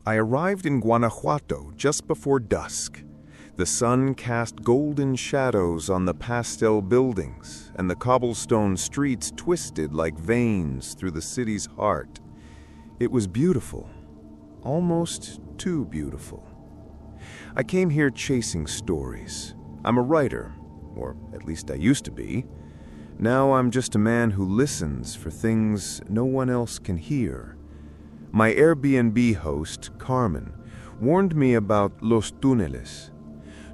I arrived in Guanajuato just before dusk. The sun cast golden shadows on the pastel buildings, and the cobblestone streets twisted like veins through the city's heart. It was beautiful, almost too beautiful. I came here chasing stories. I'm a writer, or at least I used to be. Now I'm just a man who listens for things no one else can hear. My Airbnb host, Carmen, warned me about los túneles.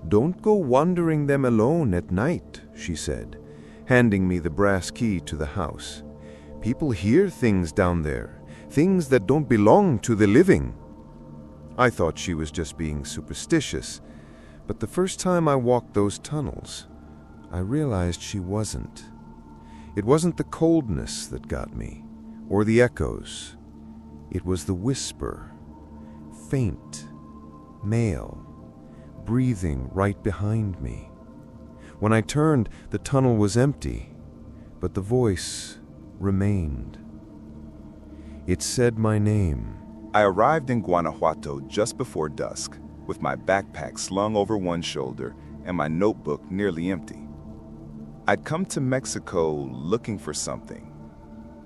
"Don't go wandering them alone at night," she said, handing me the brass key to the house. "People hear things down there, things that don't belong to the living." I thought she was just being superstitious, but the first time I walked those tunnels, I realized she wasn't. It wasn't the coldness that got me, or the echoes. It was the whisper, faint, male, breathing right behind me. When I turned, the tunnel was empty, but the voice remained. It said my name. I arrived in Guanajuato just before dusk, with my backpack slung over one shoulder and my notebook nearly empty. I'd come to Mexico looking for something.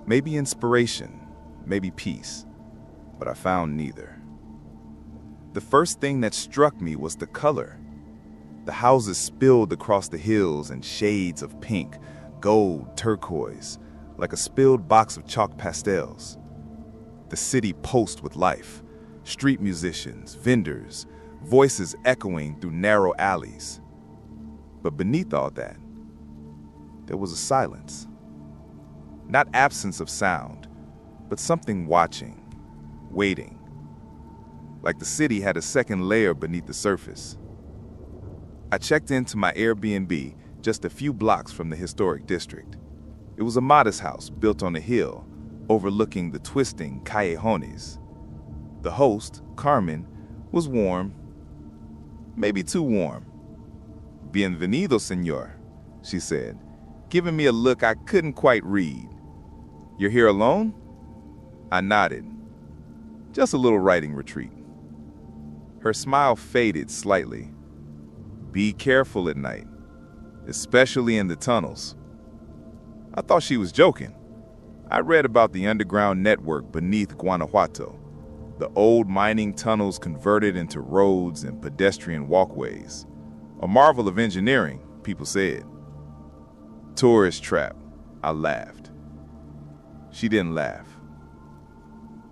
Maybe inspiration, maybe peace, but I found neither. The first thing that struck me was the color. The houses spilled across the hills in shades of pink, gold, turquoise, like a spilled box of chalk pastels. The city pulsed with life, street musicians, vendors, voices echoing through narrow alleys. But beneath all that, there was a silence. Not absence of sound, but something watching, waiting. Like the city had a second layer beneath the surface. I checked into my Airbnb just a few blocks from the historic district. It was a modest house built on a hill, overlooking the twisting callejones. The host, Carmen, was warm, maybe too warm. "Bienvenido, señor," she said, giving me a look I couldn't quite read. "You're here alone?" I nodded. Just a little writing retreat. Her smile faded slightly. "Be careful at night, especially in the tunnels." I thought she was joking. I read about the underground network beneath Guanajuato, the old mining tunnels converted into roads and pedestrian walkways. A marvel of engineering, people said. "Tourist trap," I laughed. She didn't laugh.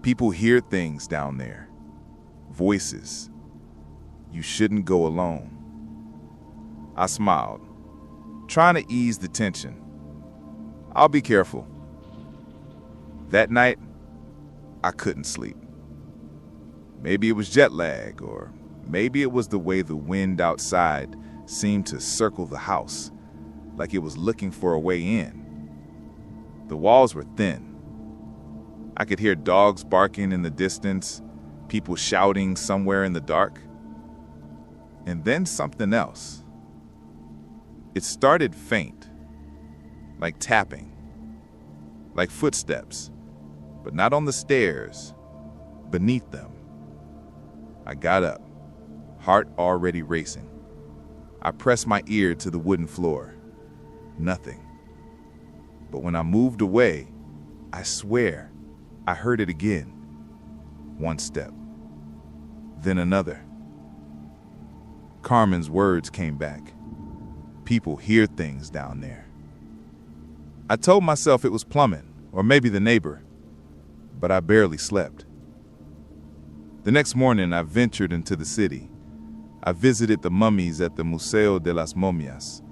"People hear things down there. Voices. You shouldn't go alone." I smiled, trying to ease the tension. "I'll be careful." That night, I couldn't sleep. Maybe it was jet lag, or maybe it was the way the wind outside seemed to circle the house, like it was looking for a way in. The walls were thin. I could hear dogs barking in the distance, people shouting somewhere in the dark. And then something else. It started faint, like tapping, like footsteps, but not on the stairs, beneath them. I got up, heart already racing. I pressed my ear to the wooden floor. Nothing. But when I moved away, I swear I heard it again. One step, then another. Carmen's words came back. People hear things down there. I told myself it was plumbing, or maybe the neighbor, but I barely slept. The next morning, I ventured into the city. I visited the mummies at the Museo de las Momias,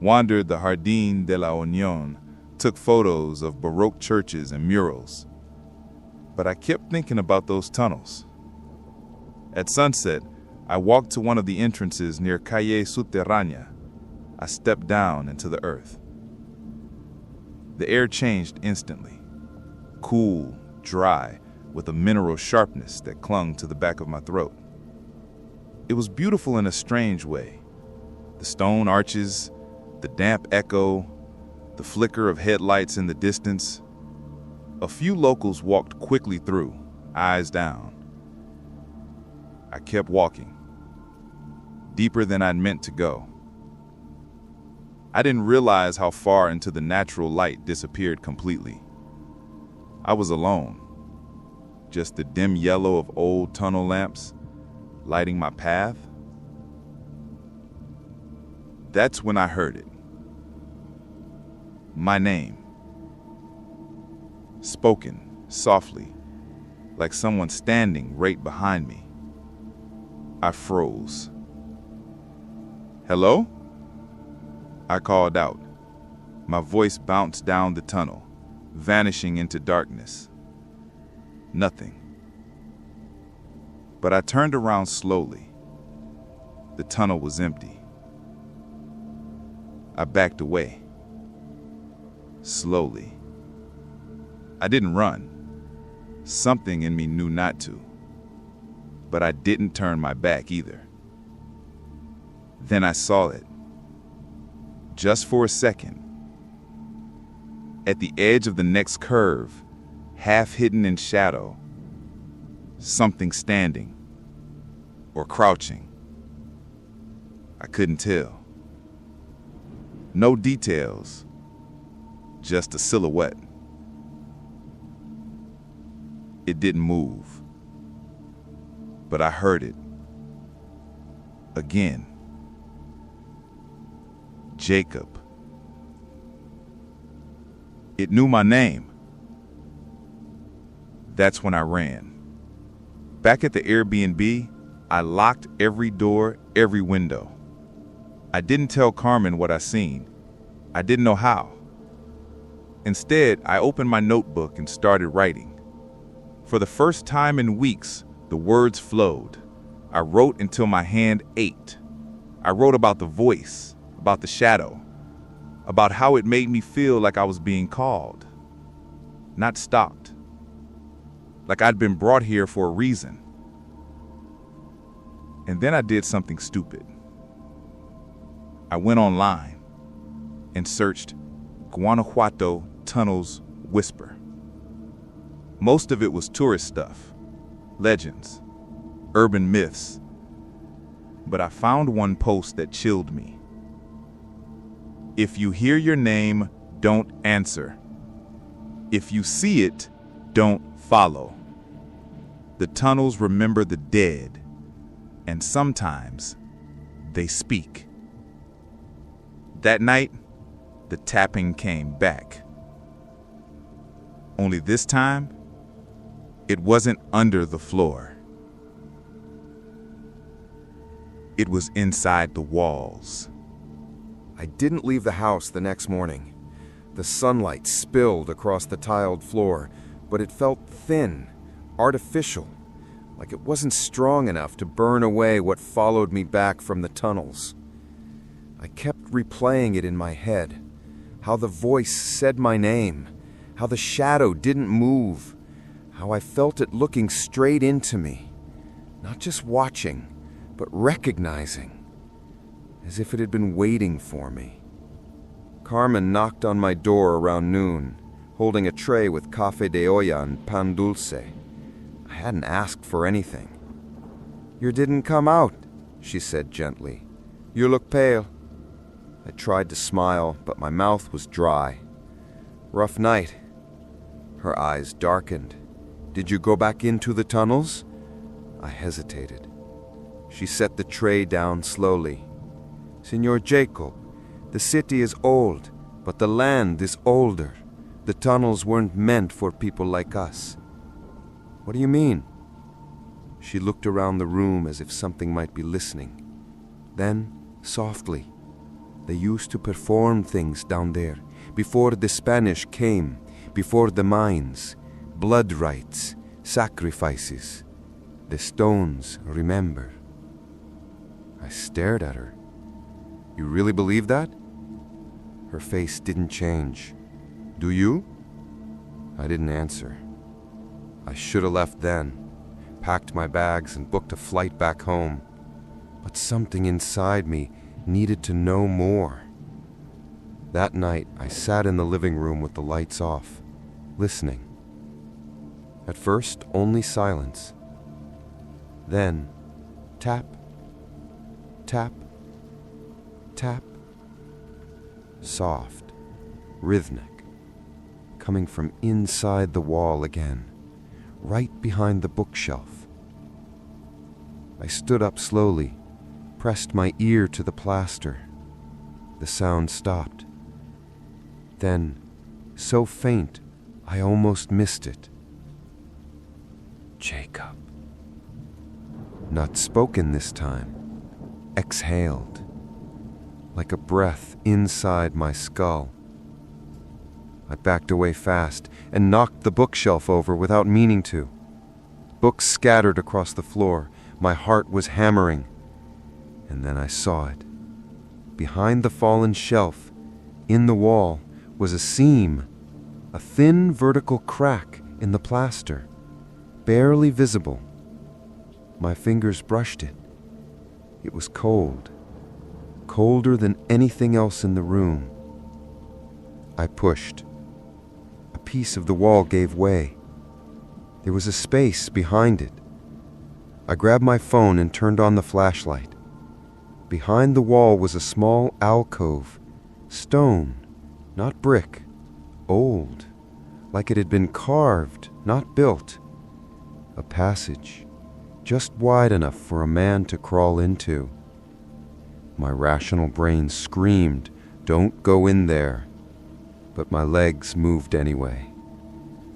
wandered the Jardín de la Unión, took photos of Baroque churches and murals. But I kept thinking about those tunnels. At sunset, I walked to one of the entrances near Calle Subterránea. I stepped down into the earth. The air changed instantly. Cool, dry, with a mineral sharpness that clung to the back of my throat. It was beautiful in a strange way. The stone arches, the damp echo, the flicker of headlights in the distance. A few locals walked quickly through, eyes down. I kept walking, deeper than I'd meant to go. I didn't realize how far into the natural light disappeared completely. I was alone, just the dim yellow of old tunnel lamps lighting my path. That's when I heard it. My name, spoken softly, like someone standing right behind me. I froze. "Hello?" I called out. My voice bounced down the tunnel, vanishing into darkness. Nothing. But I turned around slowly. The tunnel was empty. I backed away. Slowly. I didn't run. Something in me knew not to. But I didn't turn my back either. Then I saw it. Just for a second. At the edge of the next curve, half hidden in shadow, something standing or crouching. I couldn't tell. No details, just a silhouette. It didn't move, but I heard it. Again. Jacob. It knew my name. That's when I ran. Back at the Airbnb, I locked every door, every window. I didn't tell Carmen what I seen. I didn't know how. Instead, I opened my notebook and started writing. For the first time in weeks, the words flowed. I wrote until my hand ached. I wrote about the voice, about the shadow, about how it made me feel like I was being called, not stopped, like I'd been brought here for a reason. And then I did something stupid. I went online and searched Guanajuato tunnels whisper. Most of it was tourist stuff, legends, urban myths. But I found one post that chilled me. If you hear your name, don't answer. If you see it, don't follow. The tunnels remember the dead, and sometimes they speak. That night, the tapping came back. Only this time, it wasn't under the floor. It was inside the walls. I didn't leave the house the next morning. The sunlight spilled across the tiled floor, but it felt thin, artificial, like it wasn't strong enough to burn away what followed me back from the tunnels. I kept replaying it in my head, how the voice said my name, how the shadow didn't move, how I felt it looking straight into me, not just watching, but recognizing, as if it had been waiting for me. Carmen knocked on my door around noon, holding a tray with café de olla and pan dulce. I hadn't asked for anything. "You didn't come out," she said gently. "You look pale." I tried to smile, but my mouth was dry. "Rough night." Her eyes darkened. "Did you go back into the tunnels?" I hesitated. She set the tray down slowly. "Señor Jacob, the city is old, but the land is older. The tunnels weren't meant for people like us." "What do you mean?" She looked around the room as if something might be listening. Then, softly, "They used to perform things down there, before the Spanish came, before the mines, blood rites, sacrifices. The stones remember." I stared at her. "You really believe that?" Her face didn't change. "Do you?" I didn't answer. I should have left then, packed my bags and booked a flight back home. But something inside me needed to know more. That night, I sat in the living room with the lights off, listening. At first, only silence. Then, Tap, tap, tap. Soft, rhythmic, coming from inside the wall again, right behind the bookshelf. I stood up slowly, pressed my ear to the plaster. The sound stopped. Then, so faint, I almost missed it. Jacob. Not spoken this time, exhaled, like a breath inside my skull. I backed away fast and knocked the bookshelf over without meaning to. Books scattered across the floor. My heart was hammering. And then I saw it. Behind the fallen shelf, in the wall, was a seam, a thin vertical crack in the plaster, barely visible. My fingers brushed it. It was cold, colder than anything else in the room. I pushed. A piece of the wall gave way. There was a space behind it. I grabbed my phone and turned on the flashlight. Behind the wall was a small alcove, stone, not brick, old, like it had been carved, not built. A passage, just wide enough for a man to crawl into. My rational brain screamed, "Don't go in there," but my legs moved anyway.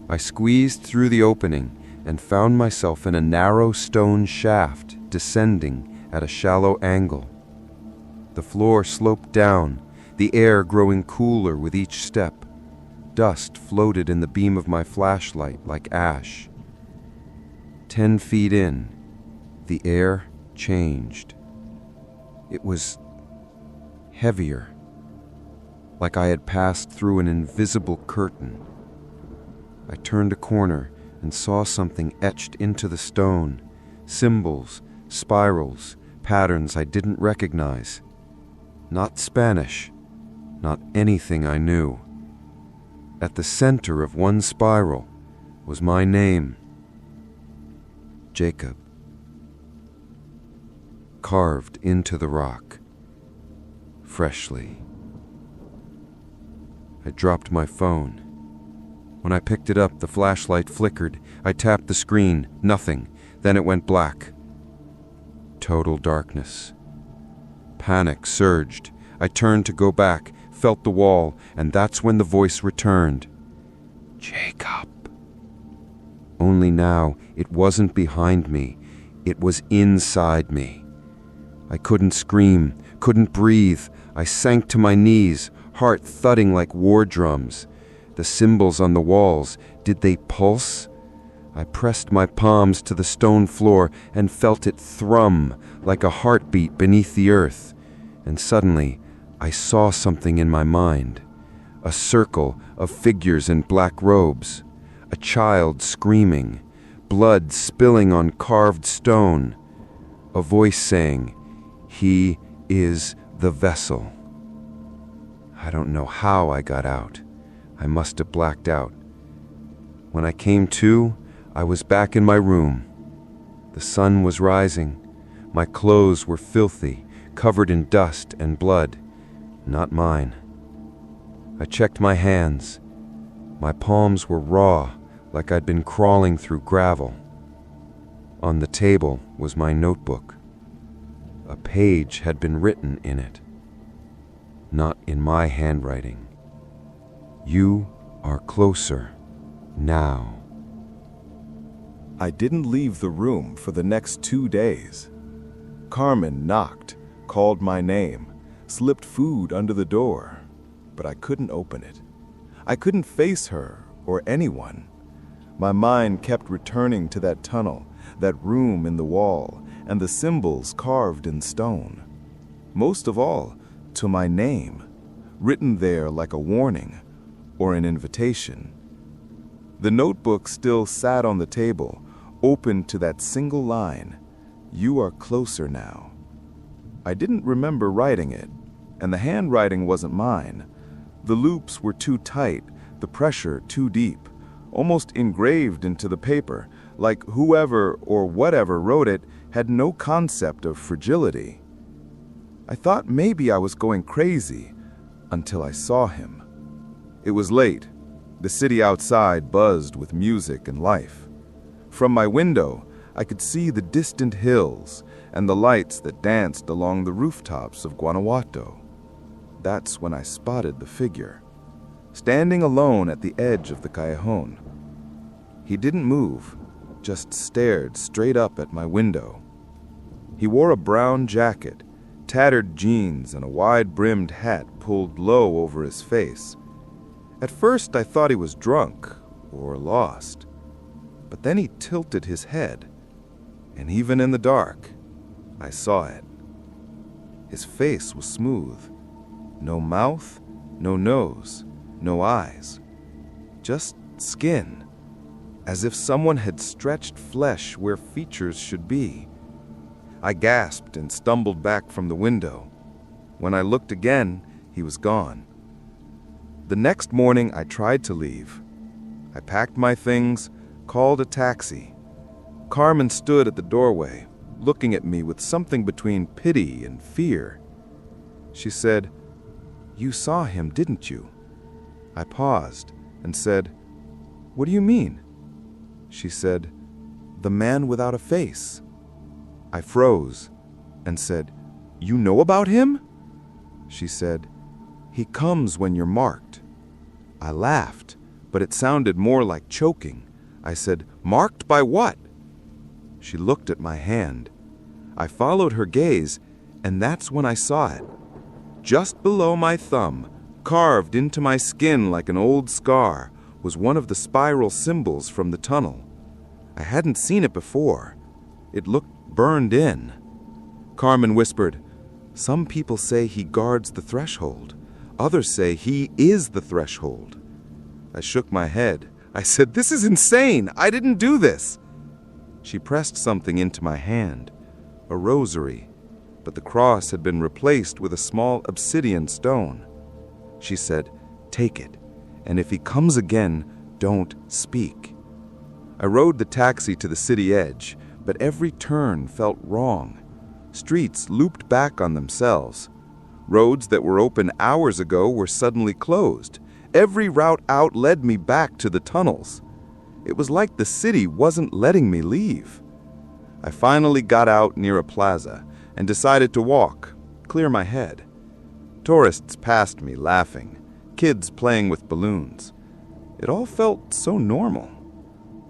I squeezed through the opening and found myself in a narrow stone shaft descending at a shallow angle. The floor sloped down, the air growing cooler with each step. Dust floated in the beam of my flashlight like ash. 10 feet in, the air changed. It was heavier, like I had passed through an invisible curtain. I turned a corner and saw something etched into the stone, symbols, spirals, patterns I didn't recognize. Not Spanish, not anything I knew. At the center of one spiral was my name, Jacob, carved into the rock, freshly. I dropped my phone. When I picked it up, the flashlight flickered. I tapped the screen, nothing. Then it went black. Total darkness. Panic surged. I turned to go back, felt the wall, and that's when the voice returned. Jacob. Only now, it wasn't behind me. It was inside me. I couldn't scream, couldn't breathe. I sank to my knees, heart thudding like war drums. The symbols on the walls, did they pulse? I pressed my palms to the stone floor and felt it thrum like a heartbeat beneath the earth. And suddenly, I saw something in my mind. A circle of figures in black robes. A child screaming. Blood spilling on carved stone. A voice saying, "He is the vessel." I don't know how I got out. I must have blacked out. When I came to, I was back in my room. The sun was rising. My clothes were filthy, covered in dust and blood. Not mine. I checked my hands. My palms were raw, like I'd been crawling through gravel. On the table was my notebook. A page had been written in it. Not in my handwriting. You are closer now. I didn't leave the room for the next 2 days. Carmen knocked, called my name, slipped food under the door, but I couldn't open it. I couldn't face her or anyone. My mind kept returning to that tunnel, that room in the wall, and the symbols carved in stone. Most of all, to my name, written there like a warning or an invitation. The notebook still sat on the table, open to that single line, "You are closer now." I didn't remember writing it, and the handwriting wasn't mine. The loops were too tight, the pressure too deep, almost engraved into the paper, like whoever or whatever wrote it had no concept of fragility. I thought maybe I was going crazy until I saw him. It was late. The city outside buzzed with music and life. From my window, I could see the distant hills and the lights that danced along the rooftops of Guanajuato. That's when I spotted the figure, standing alone at the edge of the callejon. He didn't move, just stared straight up at my window. He wore a brown jacket, tattered jeans, and a wide-brimmed hat pulled low over his face. At first, I thought he was drunk or lost, but then he tilted his head, and even in the dark, I saw it. His face was smooth. No mouth, no nose, no eyes. Just skin, as if someone had stretched flesh where features should be. I gasped and stumbled back from the window. When I looked again, he was gone. The next morning, I tried to leave. I packed my things, called a taxi. Carmen stood at the doorway, looking at me with something between pity and fear. She said, "You saw him, didn't you?" I paused and said, "What do you mean?" She said, "The man without a face." I froze and said, "You know about him?" She said, "He comes when you're marked." I laughed, but it sounded more like choking. I said, "Marked by what?" She looked at my hand. I followed her gaze, and that's when I saw it. Just below my thumb, carved into my skin like an old scar, was one of the spiral symbols from the tunnel. I hadn't seen it before. It looked burned in. Carmen whispered, "Some people say he guards the threshold. Others say he is the threshold." I shook my head. I said, "This is insane. I didn't do this." She pressed something into my hand, a rosary, but the cross had been replaced with a small obsidian stone. She said, "Take it, and if he comes again, don't speak." I rode the taxi to the city edge, but every turn felt wrong. Streets looped back on themselves. Roads that were open hours ago were suddenly closed. Every route out led me back to the tunnels. It was like the city wasn't letting me leave. I finally got out near a plaza and decided to walk, clear my head. Tourists passed me laughing, kids playing with balloons. It all felt so normal,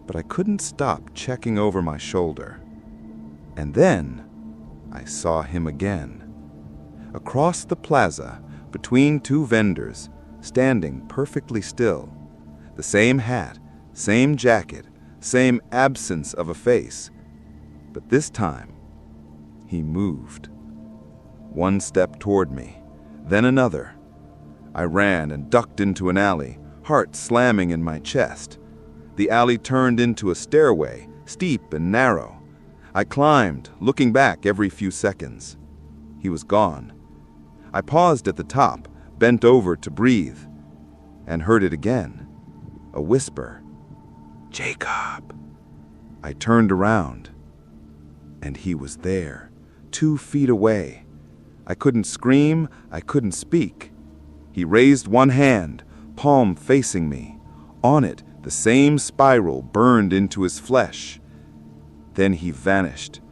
but I couldn't stop checking over my shoulder. And then I saw him again. Across the plaza, between two vendors, standing perfectly still. The same hat, same jacket, same absence of a face. But this time, he moved. One step toward me, then another. I ran and ducked into an alley, heart slamming in my chest. The alley turned into a stairway, steep and narrow. I climbed, looking back every few seconds. He was gone. I paused at the top, bent over to breathe, and heard it again. A whisper. "Jacob." I turned around, and he was there, 2 feet away. I couldn't scream, I couldn't speak. He raised one hand, palm facing me. On it, the same spiral burned into his flesh. Then he vanished,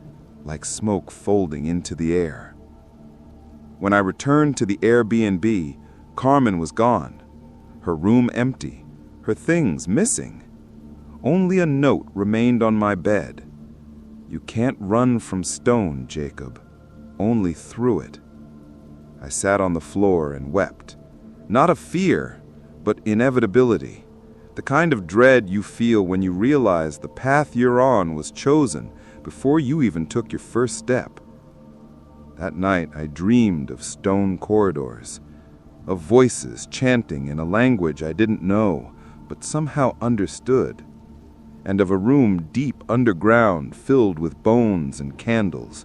like smoke folding into the air. When I returned to the Airbnb, Carmen was gone. Her room empty, her things missing. Only a note remained on my bed. "You can't run from stone, Jacob, only through it." I sat on the floor and wept. Not of fear, but inevitability. The kind of dread you feel when you realize the path you're on was chosen before you even took your first step. That night I dreamed of stone corridors, of voices chanting in a language I didn't know, but somehow understood, and of a room deep underground filled with bones and candles,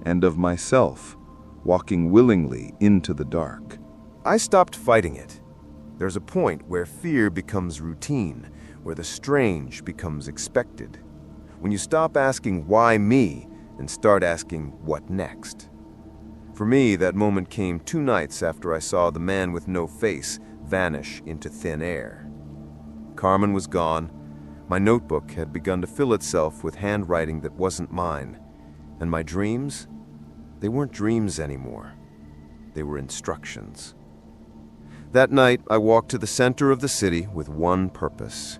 and of myself walking willingly into the dark. I stopped fighting it. There's a point where fear becomes routine, where the strange becomes expected. when you stop asking why me and start asking what next. For me, that moment came 2 nights after I saw the man with no face vanish into thin air. Carmen was gone. My notebook had begun to fill itself with handwriting that wasn't mine. And my dreams? They weren't dreams anymore. They were instructions. That night, I walked to the center of the city with one purpose: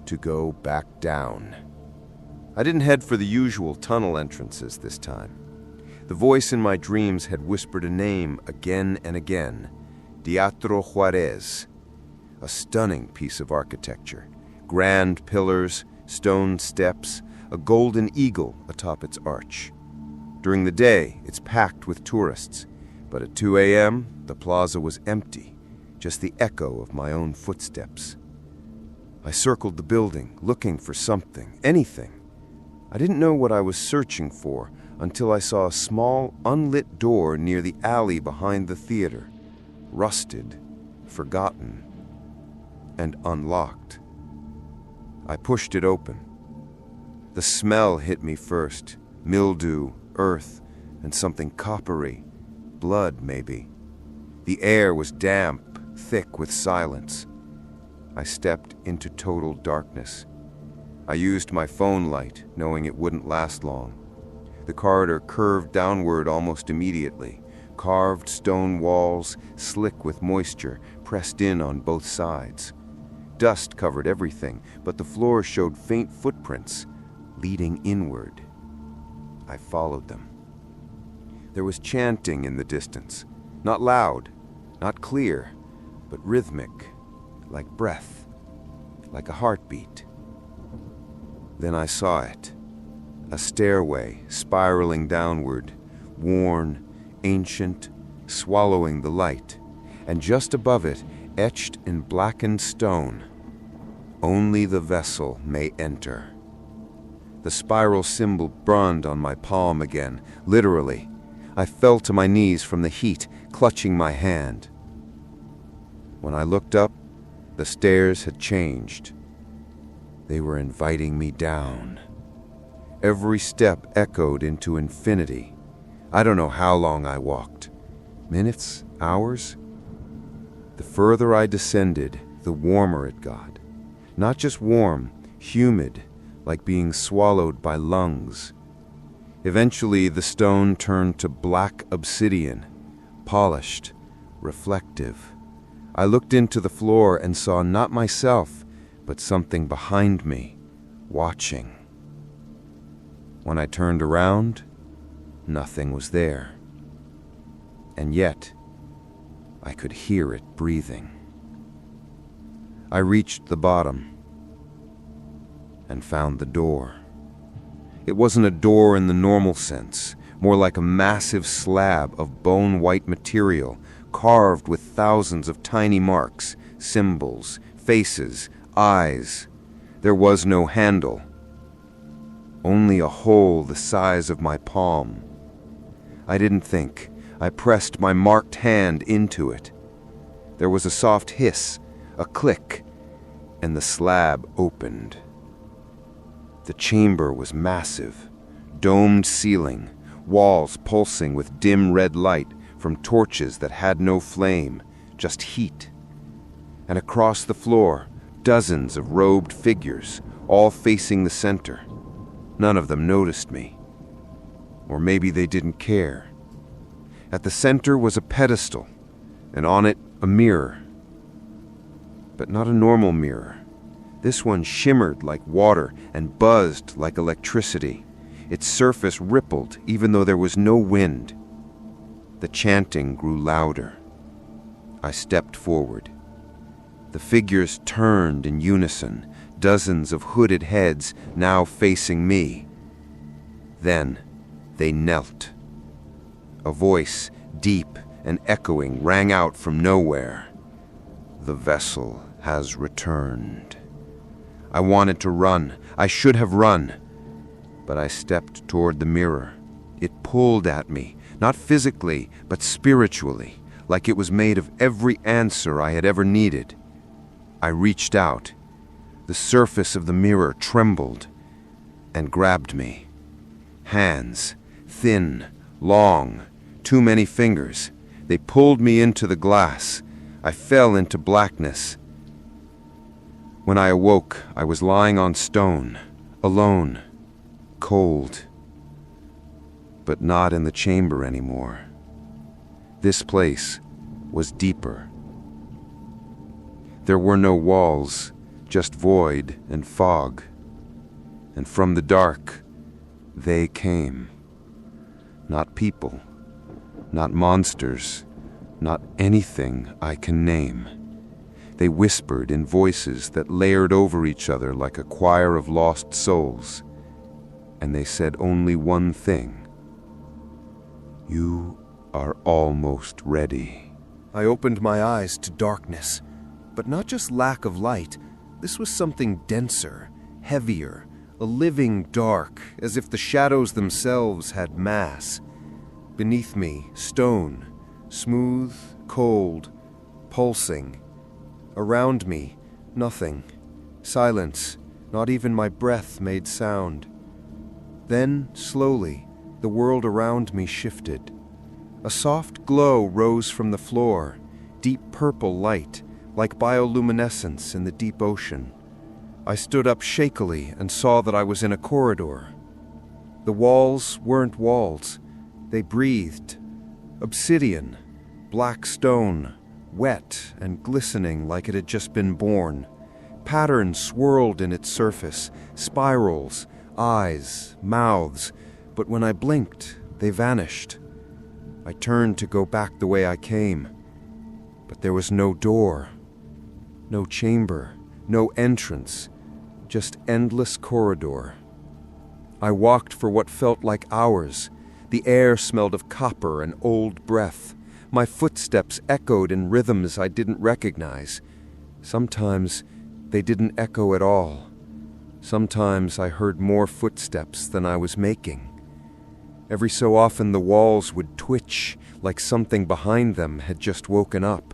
to go back down. I didn't head for the usual tunnel entrances this time. The voice in my dreams had whispered a name again and again: Teatro Juarez. A stunning piece of architecture. Grand pillars, stone steps, a golden eagle atop its arch. During the day, it's packed with tourists, but at 2 a.m., the plaza was empty, just the echo of my own footsteps. I circled the building, looking for something, anything. I didn't know what I was searching for until I saw a small, unlit door near the alley behind the theater, rusted, forgotten, and unlocked. I pushed it open. The smell hit me first: mildew, earth, and something coppery. Blood, maybe. The air was damp, thick with silence. I stepped into total darkness. I used my phone light, knowing it wouldn't last long. The corridor curved downward almost immediately. Carved stone walls, slick with moisture, pressed in on both sides. Dust covered everything, but the floor showed faint footprints, leading inward. I followed them. There was chanting in the distance, not loud, not clear, but rhythmic, like breath, like a heartbeat. Then I saw it, a stairway spiraling downward, worn, ancient, swallowing the light, and just above it, etched in blackened stone: only the vessel may enter. The spiral symbol burned on my palm again, literally. I fell to my knees from the heat, clutching my hand. When I looked up, the stairs had changed. They were inviting me down. Every step echoed into infinity. I don't know how long I walked. Minutes? Hours? The further I descended, the warmer it got. Not just warm, humid, like being swallowed by lungs. Eventually, the stone turned to black obsidian, polished, reflective. I looked into the floor and saw not myself, but something behind me, watching. When I turned around, nothing was there. And yet, I could hear it breathing. I reached the bottom and found the door. It wasn't a door in the normal sense, more like a massive slab of bone-white material, carved with thousands of tiny marks, symbols, faces, eyes. There was no handle. Only a hole the size of my palm. I didn't think. I pressed my marked hand into it. There was a soft hiss, a click, and the slab opened. The chamber was massive, domed ceiling, walls pulsing with dim red light from torches that had no flame, just heat. And across the floor, dozens of robed figures, all facing the center. None of them noticed me. Or maybe they didn't care. At the center was a pedestal, and on it a mirror. But not a normal mirror. This one shimmered like water and buzzed like electricity. Its surface rippled even though there was no wind. The chanting grew louder. I stepped forward. The figures turned in unison, dozens of hooded heads now facing me. Then they knelt. A voice, deep and echoing, rang out from nowhere. The vessel has returned. I wanted to run. I should have run. But I stepped toward the mirror. It pulled at me, not physically, but spiritually, like it was made of every answer I had ever needed. I reached out. The surface of the mirror trembled. and grabbed me. Hands, thin, long, too many fingers. They pulled me into the glass. I fell into blackness. When I awoke, I was lying on stone, alone, cold, but not in the chamber anymore. This place was deeper. There were no walls, just void and fog. And from the dark, they came. Not people, not monsters, not anything I can name. They whispered in voices that layered over each other like a choir of lost souls. And they said only one thing. You are almost ready. I opened my eyes to darkness, but not just lack of light. This was something denser, heavier, a living dark, as if the shadows themselves had mass. Beneath me, stone, smooth, cold, pulsing. Around me, nothing. Silence, not even my breath made sound. Then, slowly, the world around me shifted. A soft glow rose from the floor, deep purple light, like bioluminescence in the deep ocean. I stood up shakily and saw that I was in a corridor. The walls weren't walls. They breathed. Obsidian, black stone, wet and glistening like it had just been born. Patterns swirled in its surface, spirals, eyes, mouths, but when I blinked, they vanished. I turned to go back the way I came, but there was no door, no chamber, no entrance, just endless corridor. I walked for what felt like hours. The air smelled of copper and old breath. My footsteps echoed in rhythms I didn't recognize. Sometimes they didn't echo at all. Sometimes I heard more footsteps than I was making. Every so often the walls would twitch, like something behind them had just woken up.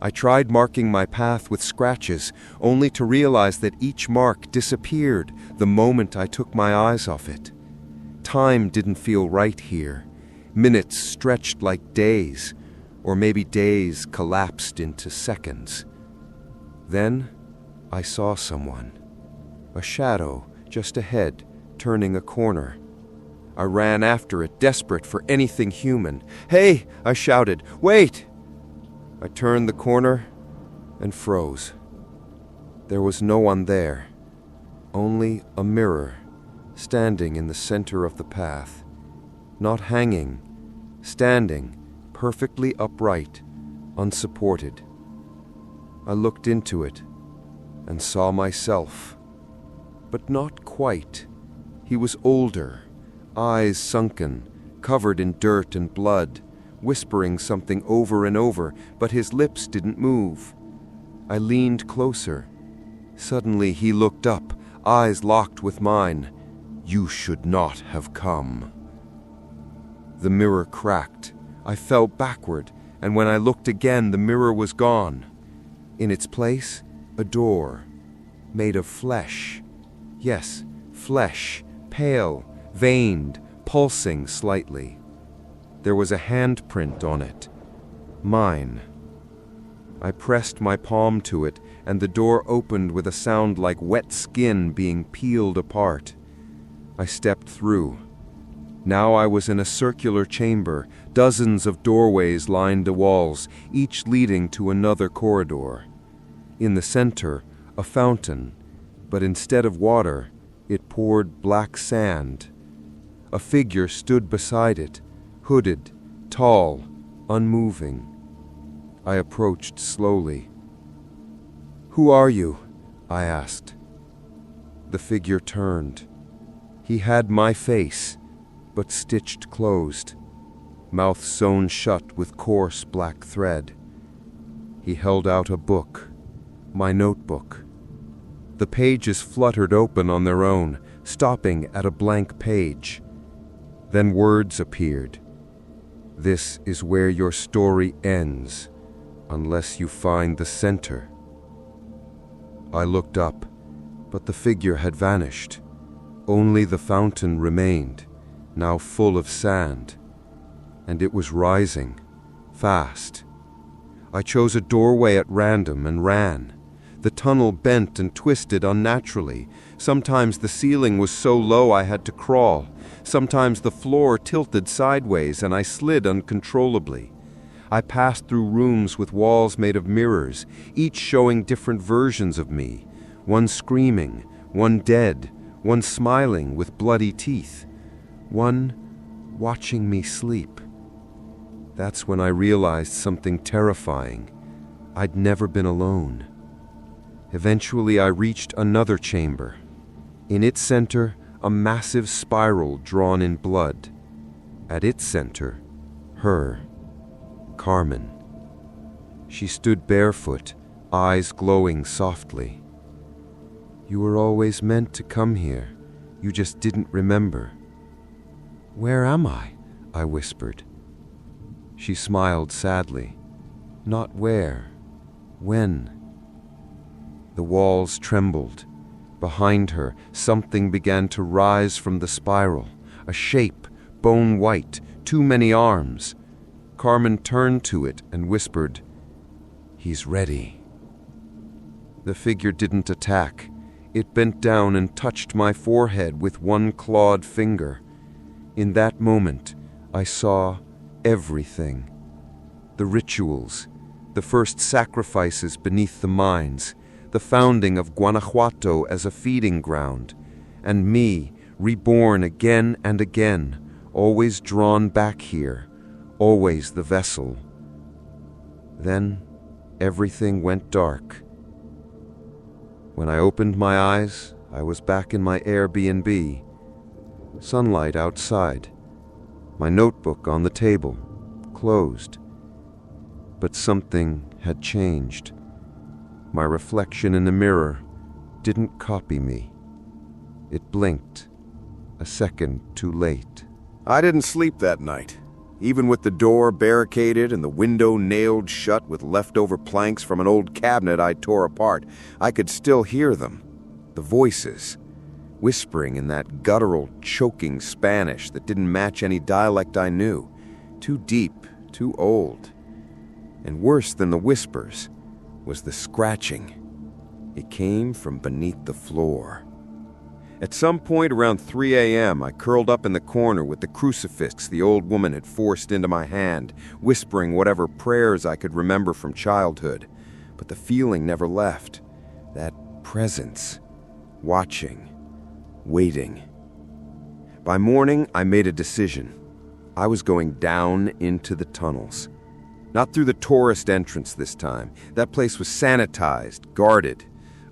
I tried marking my path with scratches, only to realize that each mark disappeared the moment I took my eyes off it. Time didn't feel right here. Minutes stretched like days, or maybe days collapsed into seconds. Then I saw someone. A shadow just ahead, turning a corner. I ran after it, desperate for anything human. "Hey!" I shouted. "Wait!" I turned the corner and froze. There was no one there, only a mirror standing in the center of the path. Not hanging, standing, perfectly upright, unsupported. I looked into it and saw myself, but not quite. He was older, eyes sunken, covered in dirt and blood, whispering something over and over, but his lips didn't move. I leaned closer. Suddenly he looked up, eyes locked with mine. "You should not have come." The mirror cracked. I fell backward, and when I looked again, the mirror was gone. In its place, a door, made of flesh. Yes, flesh, pale, veined, pulsing slightly. There was a handprint on it. Mine. I pressed my palm to it, and the door opened with a sound like wet skin being peeled apart. I stepped through. Now I was in a circular chamber. Dozens of doorways lined the walls, each leading to another corridor. In the center, a fountain, but instead of water, it poured black sand. A figure stood beside it, hooded, tall, unmoving. I approached slowly. "Who are you?" I asked. The figure turned. He had my face, but stitched closed, mouth sewn shut with coarse black thread. He held out a book, my notebook. The pages fluttered open on their own, stopping at a blank page. Then words appeared. "This is where your story ends, unless you find the center." I looked up, but the figure had vanished. Only the fountain remained, now full of sand, and it was rising, fast. I chose a doorway at random and ran. The tunnel bent and twisted unnaturally. Sometimes the ceiling was so low I had to crawl. Sometimes the floor tilted sideways and I slid uncontrollably. I passed through rooms with walls made of mirrors, each showing different versions of me. One screaming, one dead, one smiling with bloody teeth, one watching me sleep. That's when I realized something terrifying. I'd never been alone. Eventually I reached another chamber. In its center, a massive spiral drawn in blood. At its center, her, Carmen. She stood barefoot, eyes glowing softly. "You were always meant to come here. You just didn't remember." "Where am I?" I whispered. She smiled sadly. "Not where. When?" The walls trembled. Behind her, something began to rise from the spiral. A shape, bone white, too many arms. Carmen turned to it and whispered, "He's ready." The figure didn't attack. It bent down and touched my forehead with one clawed finger. In that moment, I saw everything. The rituals, the first sacrifices beneath the mines, the founding of Guanajuato as a feeding ground, and me, reborn again and again, always drawn back here, always the vessel. Then everything went dark. When I opened my eyes, I was back in my Airbnb. Sunlight outside. My notebook on the table, closed. But something had changed. My reflection in the mirror didn't copy me. It blinked, a second too late. I didn't sleep that night. Even with the door barricaded and the window nailed shut with leftover planks from an old cabinet I tore apart, I could still hear them. The voices, whispering in that guttural, choking Spanish that didn't match any dialect I knew. Too deep, too old. And worse than the whispers was the scratching. It came from beneath the floor. At some point around 3 a.m., I curled up in the corner with the crucifix the old woman had forced into my hand, whispering whatever prayers I could remember from childhood. But the feeling never left. That presence. Watching. Waiting. By morning, I made a decision. I was going down into the tunnels. Not through the tourist entrance this time. That place was sanitized, guarded.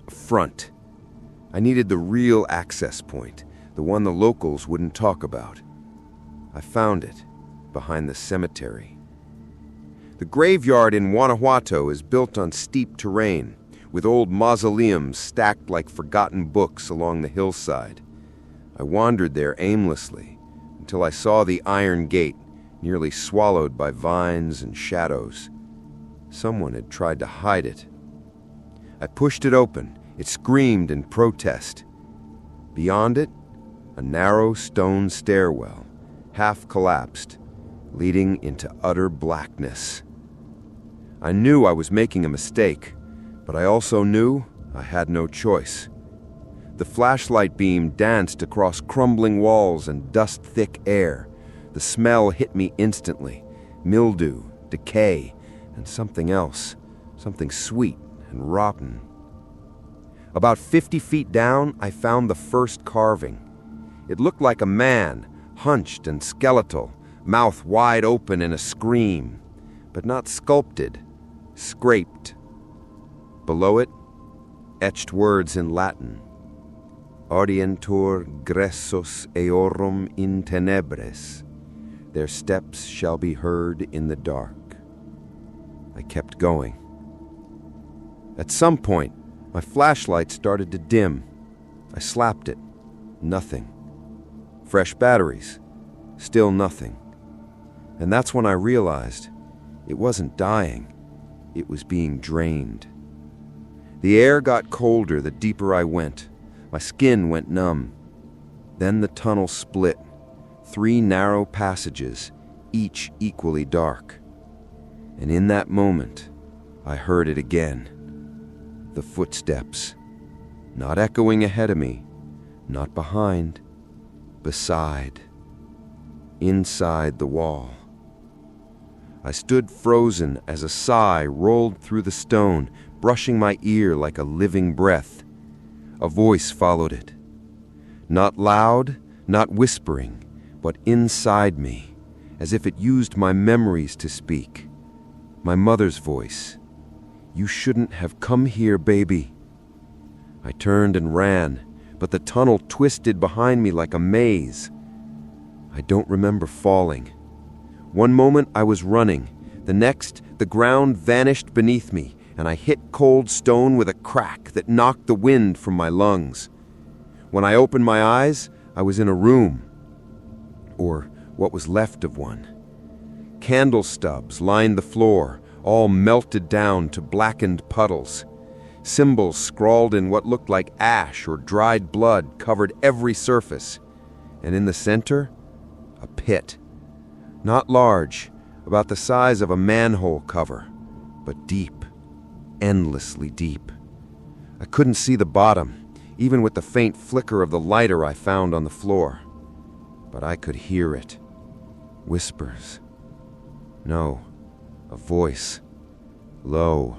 A front. I needed the real access point, the one the locals wouldn't talk about. I found it, behind the cemetery. The graveyard in Guanajuato is built on steep terrain, with old mausoleums stacked like forgotten books along the hillside. I wandered there aimlessly until I saw the iron gate, nearly swallowed by vines and shadows. Someone had tried to hide it. I pushed it open. It screamed in protest. Beyond it, a narrow stone stairwell, half collapsed, leading into utter blackness. I knew I was making a mistake, but I also knew I had no choice. The flashlight beam danced across crumbling walls and dust-thick air. The smell hit me instantly. Mildew, decay, and something else. Something sweet and rotten. About 50 feet down, I found the first carving. It looked like a man, hunched and skeletal, mouth wide open in a scream, but not sculpted, scraped. Below it, etched words in Latin. Audientur gressos eorum in tenebres. Their steps shall be heard in the dark. I kept going. At some point, my flashlight started to dim. I slapped it. Nothing. Fresh batteries. Still nothing. And that's when I realized it wasn't dying. It was being drained. The air got colder the deeper I went. My skin went numb. Then the tunnel split, 3 narrow passages, each equally dark. And in that moment, I heard it again. The footsteps, not echoing ahead of me, not behind, beside, inside the wall. I stood frozen as a sigh rolled through the stone, brushing my ear like a living breath. A voice followed it. Not loud, not whispering, but inside me, as if it used my memories to speak. My mother's voice. "You shouldn't have come here, baby." I turned and ran, but the tunnel twisted behind me like a maze. I don't remember falling. One moment I was running, the next the ground vanished beneath me, and I hit cold stone with a crack that knocked the wind from my lungs. When I opened my eyes, I was in a room, or what was left of one. Candle stubs lined the floor, all melted down to blackened puddles. Symbols scrawled in what looked like ash or dried blood covered every surface. And in the center, a pit. Not large, about the size of a manhole cover, but deep, endlessly deep. I couldn't see the bottom, even with the faint flicker of the lighter I found on the floor. But I could hear it. Whispers. No, a voice. Low,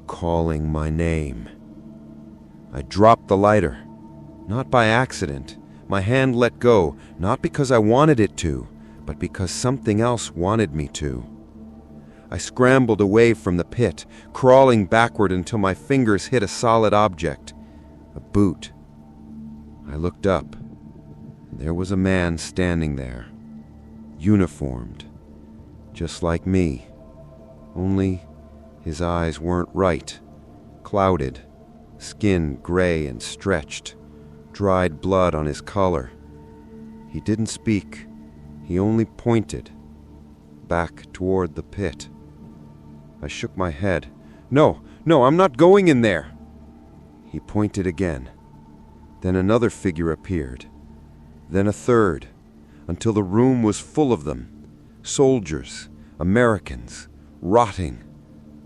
calling my name. I dropped the lighter. Not by accident. My hand let go, not because I wanted it to, but because something else wanted me to. I scrambled away from the pit, crawling backward until my fingers hit a solid object. A boot. I looked up. There was a man standing there, uniformed, just like me, only his eyes weren't right, clouded, skin gray and stretched, dried blood on his collar. He didn't speak, he only pointed, back toward the pit. I shook my head. No, I'm not going in there. He pointed again. Then another figure appeared. Then a third, until the room was full of them. Soldiers, Americans, rotting,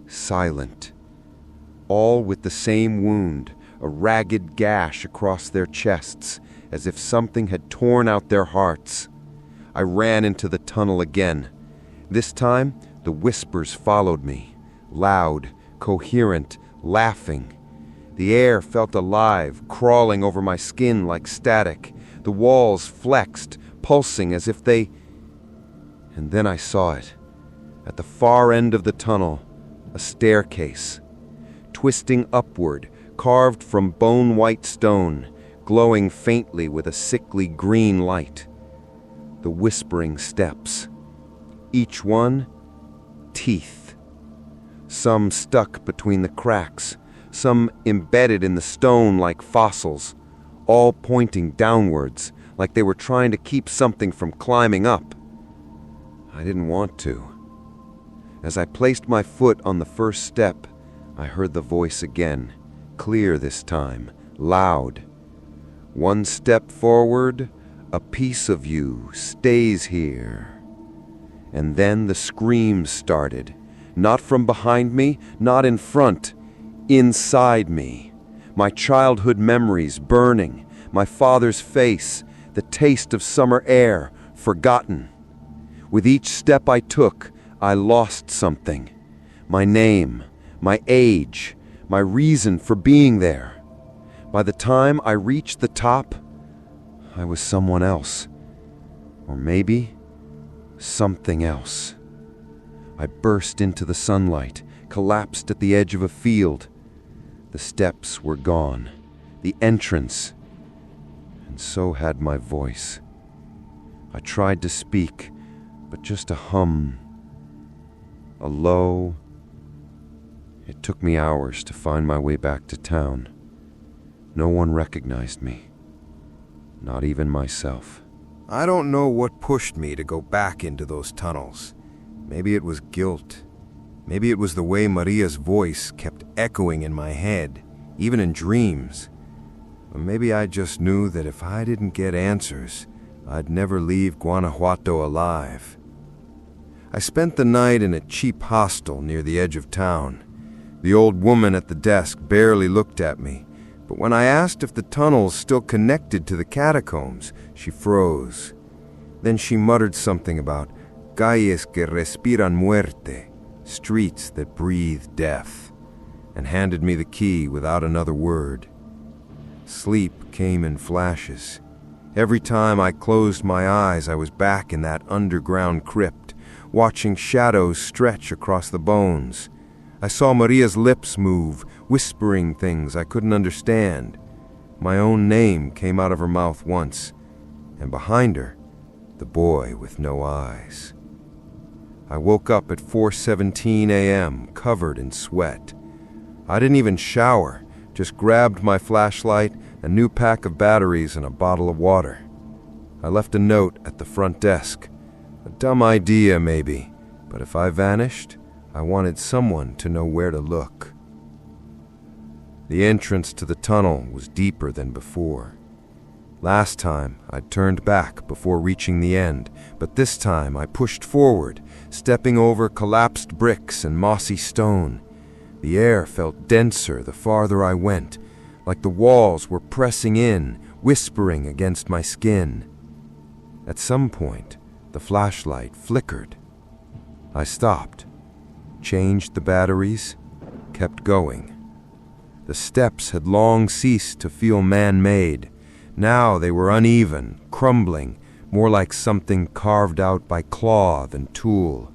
silent. All with the same wound, a ragged gash across their chests, as if something had torn out their hearts. I ran into the tunnel again. This time, the whispers followed me, loud, coherent, laughing. The air felt alive, crawling over my skin like static. The walls flexed, pulsing as if they... And then I saw it. At the far end of the tunnel, a staircase, twisting upward, carved from bone-white stone, glowing faintly with a sickly green light. The whispering steps. Each one, teeth. Some stuck between the cracks, some embedded in the stone like fossils, all pointing downwards, like they were trying to keep something from climbing up. I didn't want to. As I placed my foot on the first step, I heard the voice again, clear this time, loud. One step forward, a piece of you stays here. And then the screams started, not from behind me, not in front, inside me. My childhood memories burning, my father's face, the taste of summer air, forgotten. With each step I took, I lost something. My name, my age, my reason for being there. By the time I reached the top, I was someone else. Or maybe something else. I burst into the sunlight, collapsed at the edge of a field. The steps were gone, the entrance, and so had my voice. I tried to speak, but just a hum, a low. It took me hours to find my way back to town. No one recognized me, not even myself. I don't know what pushed me to go back into those tunnels. Maybe it was guilt. Maybe it was the way Maria's voice kept echoing in my head, even in dreams. Or maybe I just knew that if I didn't get answers, I'd never leave Guanajuato alive. I spent the night in a cheap hostel near the edge of town. The old woman at the desk barely looked at me, but when I asked if the tunnels still connected to the catacombs, she froze. Then she muttered something about calles que respiran muerte, streets that breathe death, and handed me the key without another word. Sleep came in flashes. Every time I closed my eyes, I was back in that underground crypt, watching shadows stretch across the bones. I saw Maria's lips move, whispering things I couldn't understand. My own name came out of her mouth once, and behind her, the boy with no eyes. I woke up at 4:17 a.m., covered in sweat. I didn't even shower, just grabbed my flashlight, a new pack of batteries, and a bottle of water. I left a note at the front desk. A dumb idea, maybe, but if I vanished, I wanted someone to know where to look. The entrance to the tunnel was deeper than before. Last time, I'd turned back before reaching the end, but this time I pushed forward, stepping over collapsed bricks and mossy stone. The air felt denser the farther I went, like the walls were pressing in, whispering against my skin. At some point, the flashlight flickered. I stopped, changed the batteries, kept going. The steps had long ceased to feel man-made. Now they were uneven, crumbling, more like something carved out by claw than tool.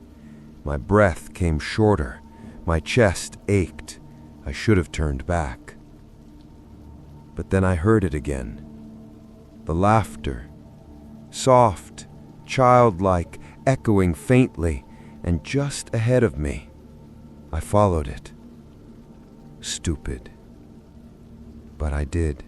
My breath came shorter. My chest ached. I should have turned back. But then I heard it again. The laughter. Soft, childlike, echoing faintly, and just ahead of me. I followed it. Stupid. But I did.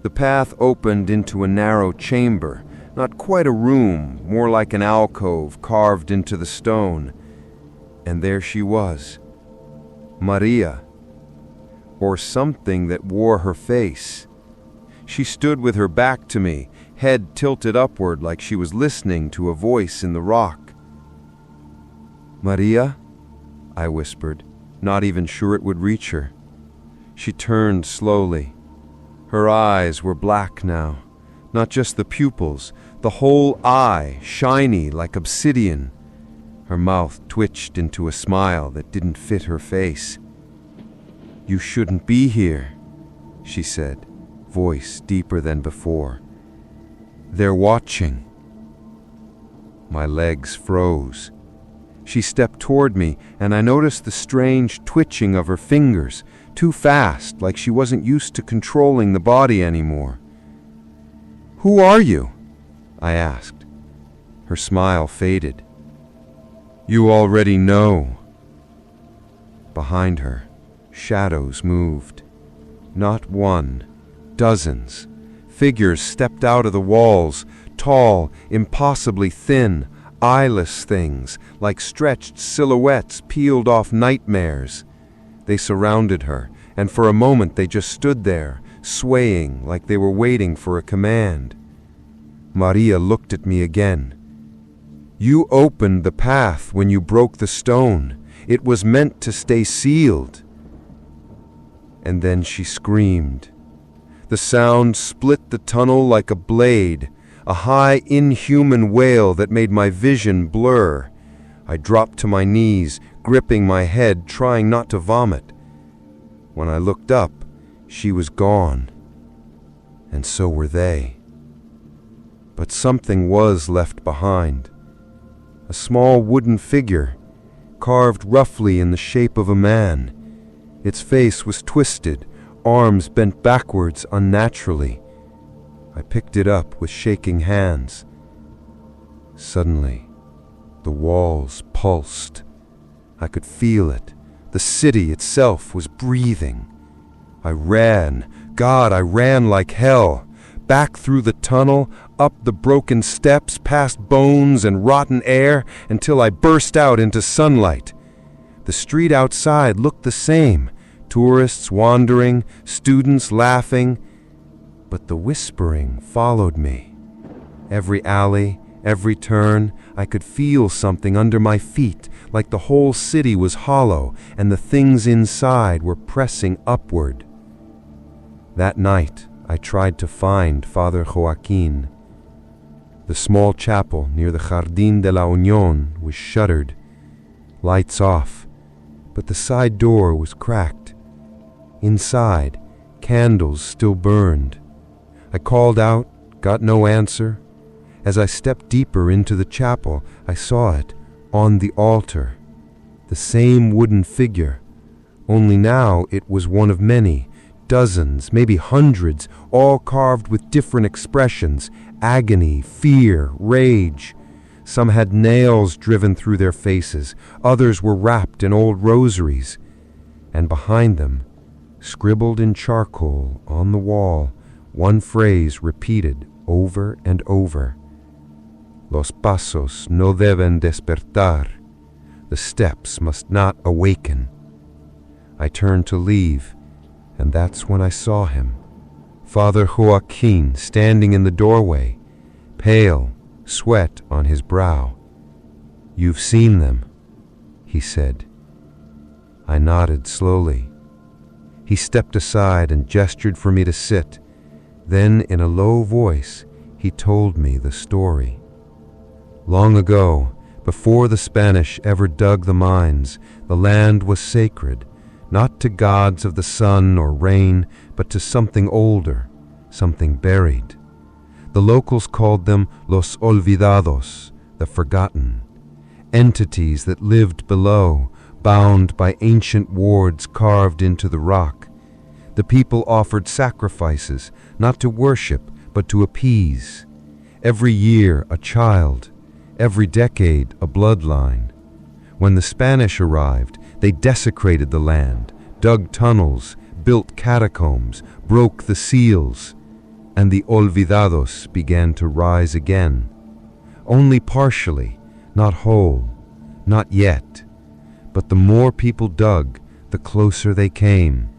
The path opened into a narrow chamber, not quite a room, more like an alcove carved into the stone. And there she was, Maria, or something that wore her face. She stood with her back to me, head tilted upward like she was listening to a voice in the rock. "Maria?" I whispered, not even sure it would reach her. She turned slowly. Her eyes were black now, not just the pupils, the whole eye, shiny like obsidian. Her mouth twitched into a smile that didn't fit her face. "You shouldn't be here," she said, voice deeper than before. "They're watching." My legs froze. She stepped toward me, and I noticed the strange twitching of her fingers, too fast, like she wasn't used to controlling the body anymore. "Who are you?" I asked. Her smile faded. "You already know." Behind her, shadows moved. Not one, dozens. Figures stepped out of the walls, tall, impossibly thin, eyeless things, like stretched silhouettes peeled off nightmares. They surrounded her, and for a moment they just stood there, swaying like they were waiting for a command. Maria looked at me again. "You opened the path when you broke the stone. It was meant to stay sealed." And then she screamed. The sound split the tunnel like a blade, a high, inhuman wail that made my vision blur. I dropped to my knees, gripping my head, trying not to vomit. When I looked up, she was gone. And so were they. But something was left behind. A small wooden figure, carved roughly in the shape of a man. Its face was twisted, arms bent backwards unnaturally. I picked it up with shaking hands. Suddenly, the walls pulsed. I could feel it. The city itself was breathing. I ran. God, I ran like hell. Back through the tunnel, up the broken steps, past bones and rotten air, until I burst out into sunlight. The street outside looked the same, tourists wandering, students laughing, but the whispering followed me. Every alley, every turn, I could feel something under my feet, like the whole city was hollow and the things inside were pressing upward. That night, I tried to find Father Joaquin. The small chapel near the Jardín de la Unión was shuttered, lights off, but the side door was cracked. Inside, candles still burned. I called out, got no answer. As I stepped deeper into the chapel, I saw it on the altar. The same wooden figure, only now it was one of many, dozens, maybe hundreds, all carved with different expressions, agony, fear, rage. Some had nails driven through their faces, others were wrapped in old rosaries, and behind them, scribbled in charcoal on the wall, one phrase repeated over and over. Los pasos no deben despertar. The steps must not awaken. I turned to leave, and that's when I saw him. Father Joaquin standing in the doorway, pale, sweat on his brow. "You've seen them," he said. I nodded slowly. He stepped aside and gestured for me to sit. Then, in a low voice, he told me the story. Long ago, before the Spanish ever dug the mines, the land was sacred, not to gods of the sun or rain, but to something older, something buried. The locals called them los olvidados, the forgotten, entities that lived below, bound by ancient wards carved into the rock. The people offered sacrifices, not to worship, but to appease. Every year a child, every decade a bloodline. When the Spanish arrived, they desecrated the land, dug tunnels, built catacombs, broke the seals, and the olvidados began to rise again. Only partially, not whole, not yet. But the more people dug, the closer they came.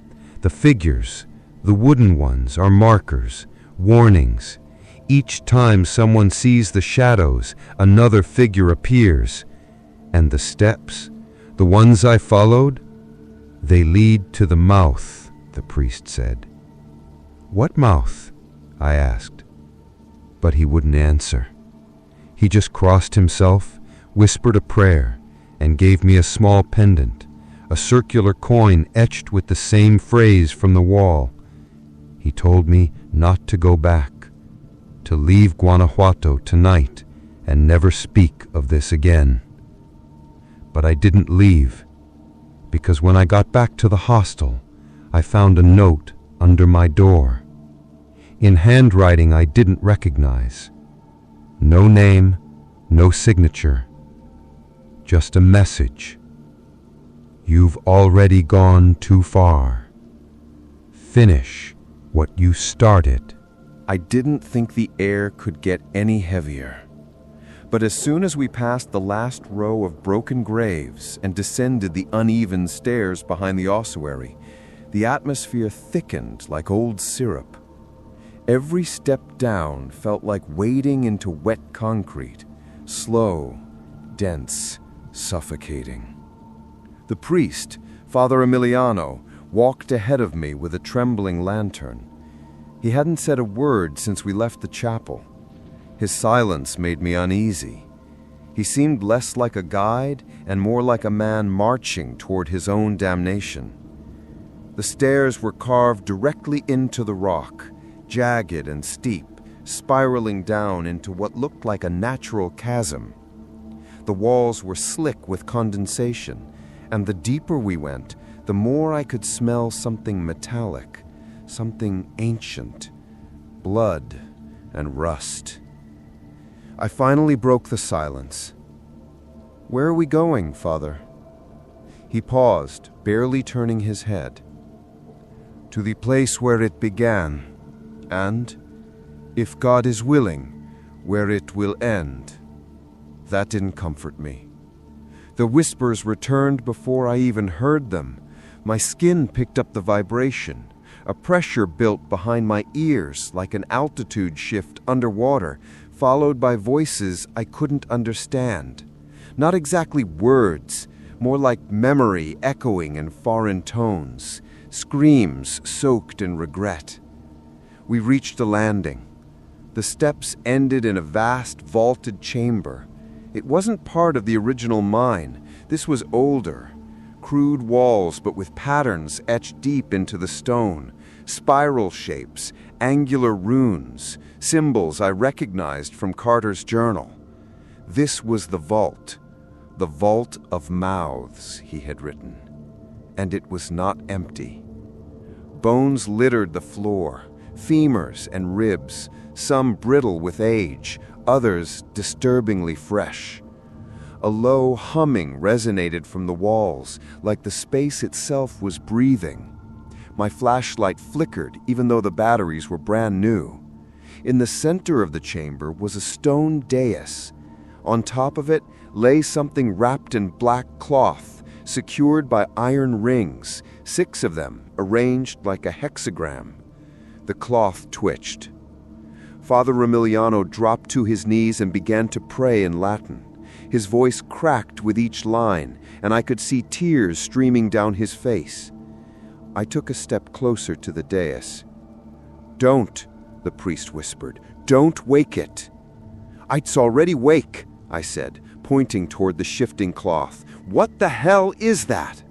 The figures, the wooden ones, are markers, warnings. Each time someone sees the shadows, another figure appears. And the steps, the ones I followed, they lead to the mouth, the priest said. What mouth? I asked. But he wouldn't answer. He just crossed himself, whispered a prayer, and gave me a small pendant, a circular coin etched with the same phrase from the wall. He told me not to go back, to leave Guanajuato tonight and never speak of this again. But I didn't leave, because when I got back to the hostel, I found a note under my door. In handwriting I didn't recognize. No name, no signature, just a message. You've already gone too far. Finish what you started. I didn't think the air could get any heavier. But as soon as we passed the last row of broken graves and descended the uneven stairs behind the ossuary, the atmosphere thickened like old syrup. Every step down felt like wading into wet concrete, slow, dense, suffocating. The priest, Father Emiliano, walked ahead of me with a trembling lantern. He hadn't said a word since we left the chapel. His silence made me uneasy. He seemed less like a guide and more like a man marching toward his own damnation. The stairs were carved directly into the rock, jagged and steep, spiraling down into what looked like a natural chasm. The walls were slick with condensation, and the deeper we went, the more I could smell something metallic, something ancient, blood and rust. I finally broke the silence. "Where are we going, Father?" He paused, barely turning his head. "To the place where it began, and, if God is willing, where it will end." That didn't comfort me. The whispers returned before I even heard them. My skin picked up the vibration. A pressure built behind my ears like an altitude shift underwater, followed by voices I couldn't understand. Not exactly words, more like memory echoing in foreign tones, screams soaked in regret. We reached a landing. The steps ended in a vast vaulted chamber. It wasn't part of the original mine. This was older. Crude walls, but with patterns etched deep into the stone, spiral shapes, angular runes, symbols I recognized from Carter's journal. This was the vault of mouths, he had written. And it was not empty. Bones littered the floor, femurs and ribs, some brittle with age, others disturbingly fresh. A low humming resonated from the walls, like the space itself was breathing. My flashlight flickered, even though the batteries were brand new. In the center of the chamber was a stone dais. On top of it lay something wrapped in black cloth, secured by iron rings, 6 of them arranged like a hexagram. The cloth twitched. Father Remiliano dropped to his knees and began to pray in Latin. His voice cracked with each line, and I could see tears streaming down his face. I took a step closer to the dais. "Don't," the priest whispered. "Don't wake it." "It's already wake," I said, pointing toward the shifting cloth. "What the hell is that?"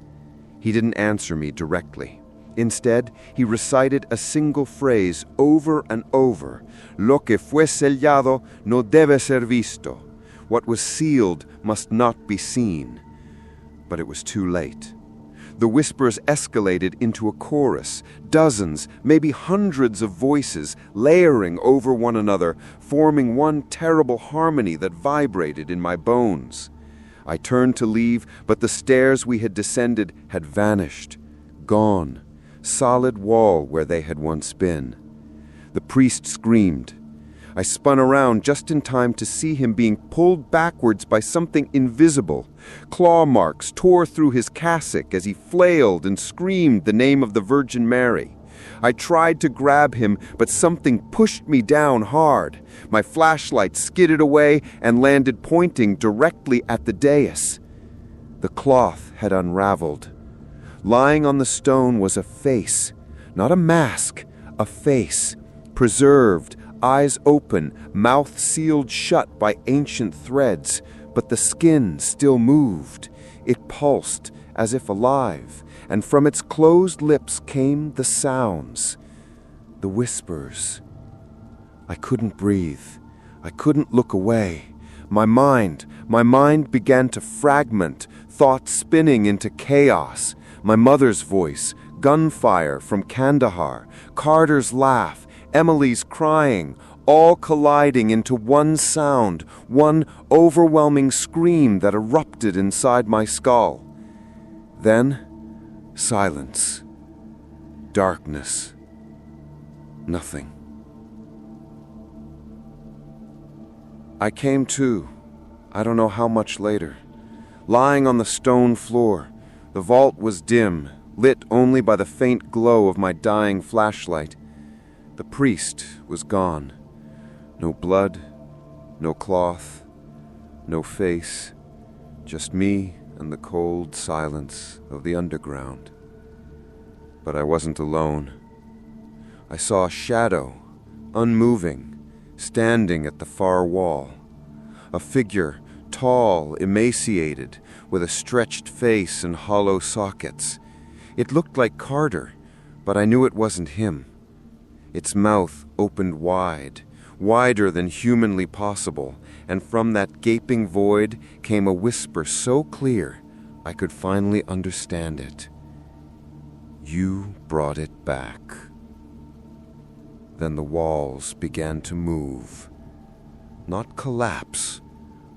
He didn't answer me directly. Instead, he recited a single phrase over and over. "Lo que fue sellado no debe ser visto." What was sealed must not be seen. But it was too late. The whispers escalated into a chorus, dozens, maybe hundreds of voices layering over one another, forming one terrible harmony that vibrated in my bones. I turned to leave, but the stairs we had descended had vanished, gone, solid wall where they had once been. The priest screamed. I spun around just in time to see him being pulled backwards by something invisible. Claw marks tore through his cassock as he flailed and screamed the name of the Virgin Mary. I tried to grab him, but something pushed me down hard. My flashlight skidded away and landed pointing directly at the dais. The cloth had unraveled. Lying on the stone was a face, not a mask, a face, preserved, eyes open, mouth sealed shut by ancient threads, but the skin still moved. It pulsed as if alive, and from its closed lips came the sounds, the whispers. I couldn't breathe. I couldn't look away. My mind began to fragment, thoughts spinning into chaos. My mother's voice, gunfire from Kandahar, Carter's laugh, Emily's crying, all colliding into one sound, one overwhelming scream that erupted inside my skull. Then, silence. Darkness. Nothing. I came to, I don't know how much later, lying on the stone floor. The vault was dim, lit only by the faint glow of my dying flashlight. The priest was gone. No blood, no cloth, no face, just me and the cold silence of the underground. But I wasn't alone. I saw a shadow, unmoving, standing at the far wall. A figure, tall, emaciated, with a stretched face and hollow sockets. It looked like Carter, but I knew it wasn't him. Its mouth opened wide, wider than humanly possible, and from that gaping void came a whisper so clear I could finally understand it. "You brought it back." Then the walls began to move. Not collapse,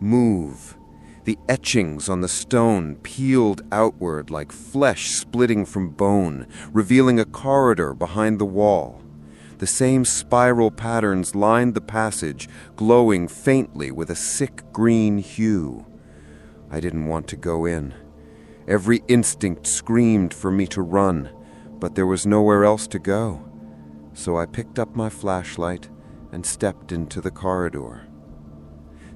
move. The etchings on the stone peeled outward like flesh splitting from bone, revealing a corridor behind the wall. The same spiral patterns lined the passage, glowing faintly with a sick green hue. I didn't want to go in. Every instinct screamed for me to run, but there was nowhere else to go. So I picked up my flashlight and stepped into the corridor.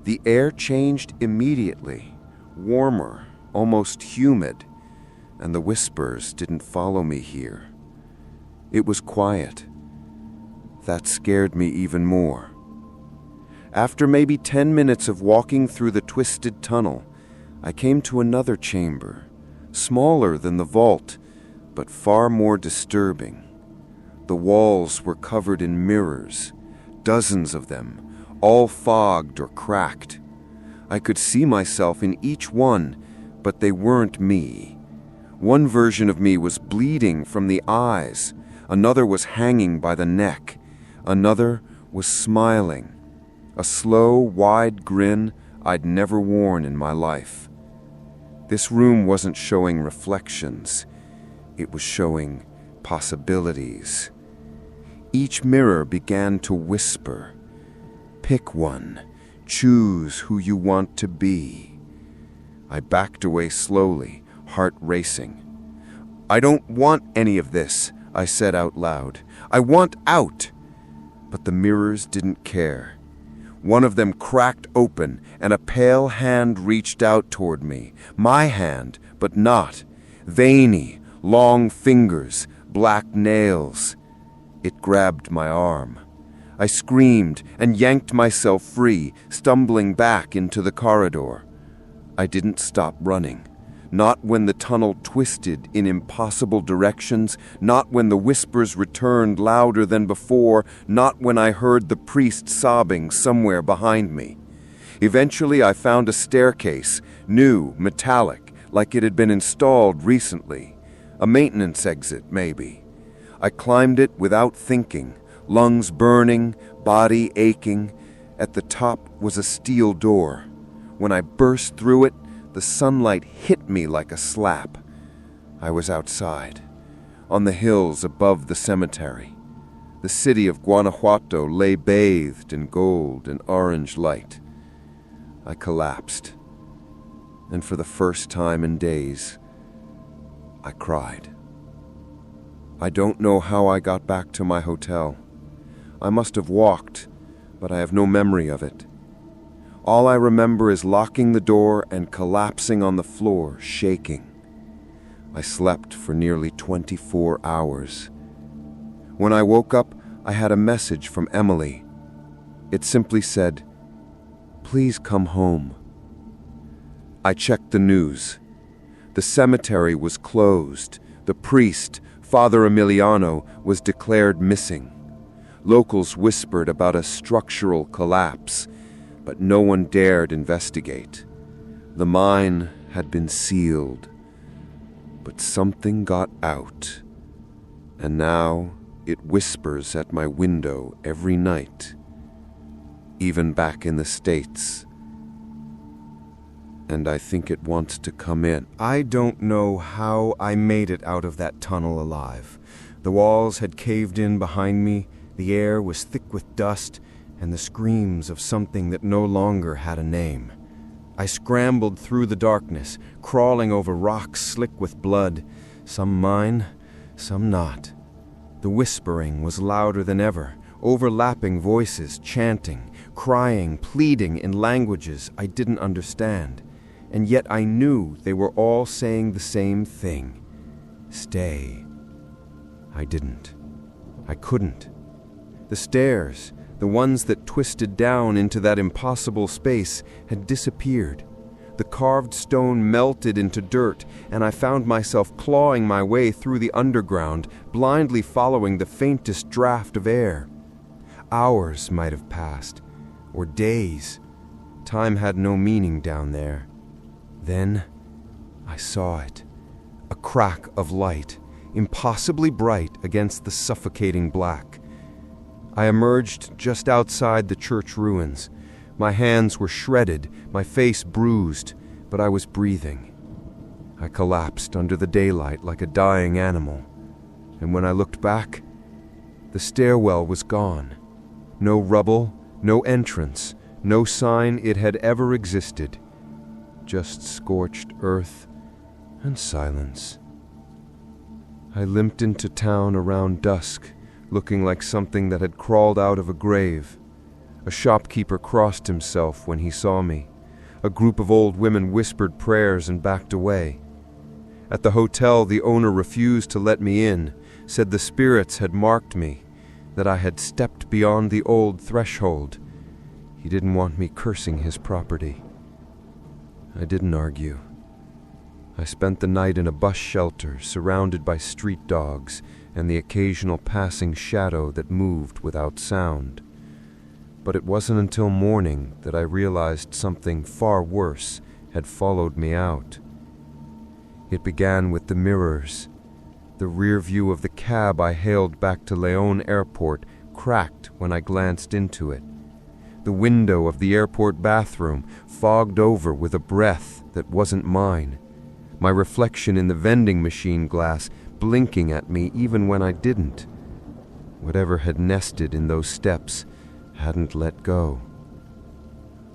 The air changed immediately, warmer, almost humid, and the whispers didn't follow me here. It was quiet. That scared me even more. After maybe 10 minutes of walking through the twisted tunnel, I came to another chamber, smaller than the vault, but far more disturbing. The walls were covered in mirrors, dozens of them, all fogged or cracked. I could see myself in each one, but they weren't me. One version of me was bleeding from the eyes, another was hanging by the neck, another was smiling, a slow, wide grin I'd never worn in my life. This room wasn't showing reflections, it was showing possibilities. Each mirror began to whisper, "Pick one, choose who you want to be." I backed away slowly, heart racing. "I don't want any of this," I said out loud. "I want out." But the mirrors didn't care. One of them cracked open, and a pale hand reached out toward me. My hand, but not. Veiny, long fingers, black nails. It grabbed my arm. I screamed and yanked myself free, stumbling back into the corridor. I didn't stop running. Not when the tunnel twisted in impossible directions, not when the whispers returned louder than before, not when I heard the priest sobbing somewhere behind me. Eventually I found a staircase, new, metallic, like it had been installed recently. A maintenance exit, maybe. I climbed it without thinking, lungs burning, body aching. At the top was a steel door. When I burst through it, the sunlight hit me like a slap. I was outside, on the hills above the cemetery. The city of Guanajuato lay bathed in gold and orange light. I collapsed, and for the first time in days, I cried. I don't know how I got back to my hotel. I must have walked, but I have no memory of it. All I remember is locking the door and collapsing on the floor, shaking. I slept for nearly 24 hours. When I woke up, I had a message from Emily. It simply said, "Please come home." I checked the news. The cemetery was closed. The priest, Father Emiliano, was declared missing. Locals whispered about a structural collapse, but no one dared investigate. The mine had been sealed, but something got out, and now it whispers at my window every night, even back in the States. And I think it wants to come in. I don't know how I made it out of that tunnel alive. The walls had caved in behind me, the air was thick with dust, and the screams of something that no longer had a name. I scrambled through the darkness, crawling over rocks slick with blood, some mine, some not. The whispering was louder than ever, overlapping voices, chanting, crying, pleading in languages I didn't understand. And yet I knew they were all saying the same thing. Stay. I didn't. I couldn't. The stairs, the ones that twisted down into that impossible space, had disappeared. The carved stone melted into dirt, and I found myself clawing my way through the underground, blindly following the faintest draft of air. Hours might have passed, or days. Time had no meaning down there. Then I saw it, a crack of light, impossibly bright against the suffocating black. I emerged just outside the church ruins. My hands were shredded, my face bruised, but I was breathing. I collapsed under the daylight like a dying animal, and when I looked back, the stairwell was gone. No rubble, no entrance, no sign it had ever existed. Just scorched earth and silence. I limped into town around dusk, looking like something that had crawled out of a grave. A shopkeeper crossed himself when he saw me. A group of old women whispered prayers and backed away. At the hotel, the owner refused to let me in, said the spirits had marked me, that I had stepped beyond the old threshold. He didn't want me cursing his property. I didn't argue. I spent the night in a bus shelter, surrounded by street dogs and the occasional passing shadow that moved without sound. But it wasn't until morning that I realized something far worse had followed me out. It began with the mirrors. The rear view of the cab I hailed back to León Airport cracked when I glanced into it. The window of the airport bathroom fogged over with a breath that wasn't mine. My reflection in the vending machine glass blinking at me even when I didn't. Whatever had nested in those steps hadn't let go.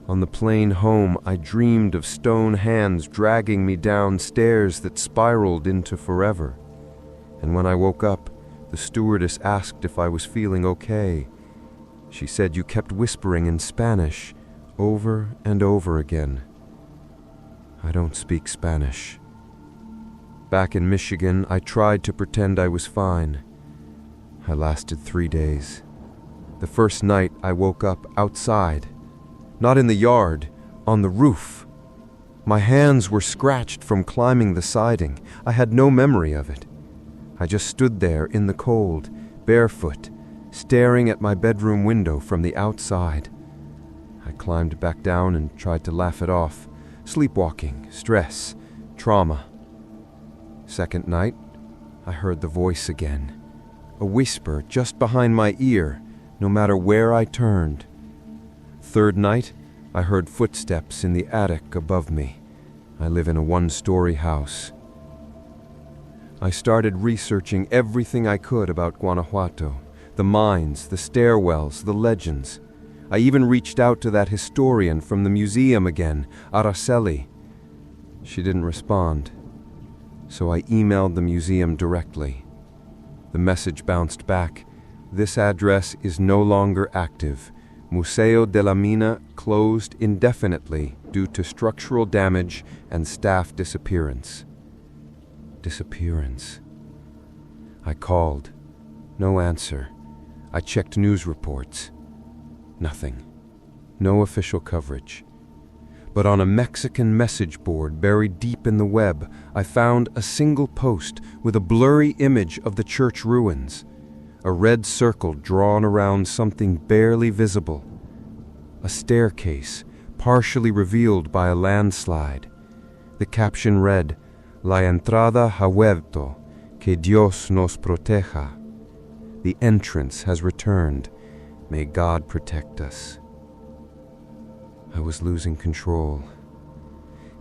On the plane home, I dreamed of stone hands dragging me down stairs that spiraled into forever. And when I woke up, the stewardess asked if I was feeling okay. She said you kept whispering in Spanish over and over again. I don't speak Spanish. Back in Michigan, I tried to pretend I was fine. I lasted 3 days. The first night I woke up outside. Not in the yard, on the roof. My hands were scratched from climbing the siding. I had no memory of it. I just stood there in the cold, barefoot, staring at my bedroom window from the outside. I climbed back down and tried to laugh it off. Sleepwalking, stress, trauma. Second night, I heard the voice again. A whisper just behind my ear, no matter where I turned. Third night, I heard footsteps in the attic above me. I live in a 1-story house. I started researching everything I could about Guanajuato. The mines, the stairwells, the legends. I even reached out to that historian from the museum again, Araceli. She didn't respond, so I emailed the museum directly. The message bounced back. This address is no longer active. Museo de la Mina closed indefinitely due to structural damage and staff disappearance. Disappearance. I called. No answer. I checked news reports. Nothing. No official coverage. But on a Mexican message board buried deep in the web, I found a single post with a blurry image of the church ruins. A red circle drawn around something barely visible. A staircase, partially revealed by a landslide. The caption read, La entrada ha vuelto, que Dios nos proteja. The entrance has returned. May God protect us. I was losing control.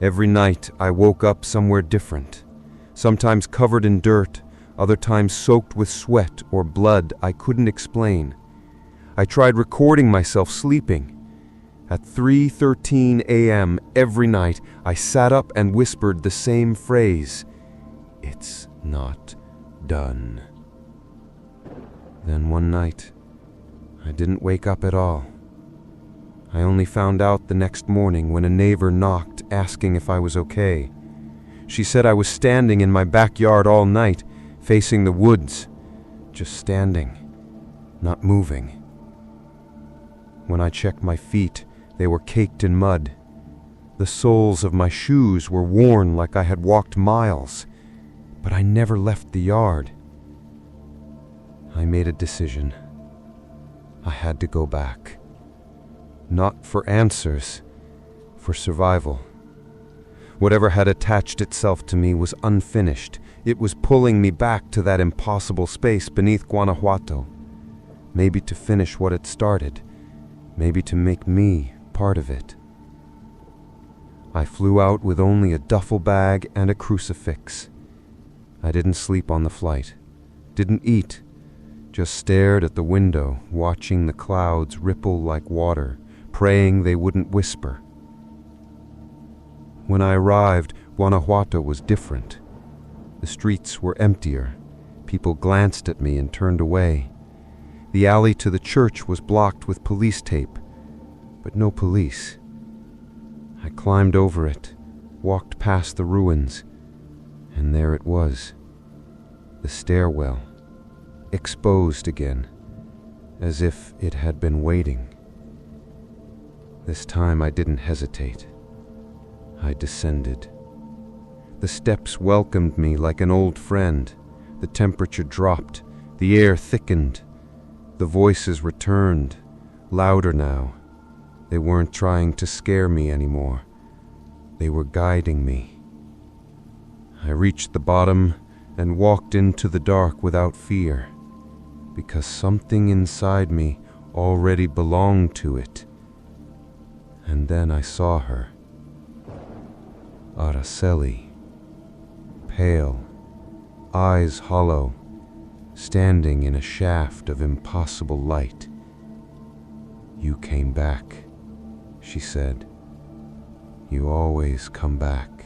Every night I woke up somewhere different, sometimes covered in dirt, other times soaked with sweat or blood I couldn't explain. I tried recording myself sleeping. At 3:13 a.m. every night, I sat up and whispered the same phrase, "It's not done." Then one night, I didn't wake up at all. I only found out the next morning when a neighbor knocked asking if I was okay. She said I was standing in my backyard all night, facing the woods, just standing, not moving. When I checked my feet, they were caked in mud. The soles of my shoes were worn like I had walked miles, but I never left the yard. I made a decision. I had to go back. Not for answers, for survival. Whatever had attached itself to me was unfinished. It was pulling me back to that impossible space beneath Guanajuato. Maybe to finish what it started. Maybe to make me part of it. I flew out with only a duffel bag and a crucifix. I didn't sleep on the flight. Didn't eat. Just stared at the window, watching the clouds ripple like water, praying they wouldn't whisper. When I arrived, Guanajuato was different. The streets were emptier. People glanced at me and turned away. The alley to the church was blocked with police tape, but no police. I climbed over it, walked past the ruins, and there it was. The stairwell, exposed again, as if it had been waiting. This time I didn't hesitate. I descended. The steps welcomed me like an old friend. The temperature dropped, the air thickened. The voices returned, louder now. They weren't trying to scare me anymore. They were guiding me. I reached the bottom and walked into the dark without fear, because something inside me already belonged to it. And then I saw her. Araceli, pale, eyes hollow, standing in a shaft of impossible light. "You came back," she said. "You always come back."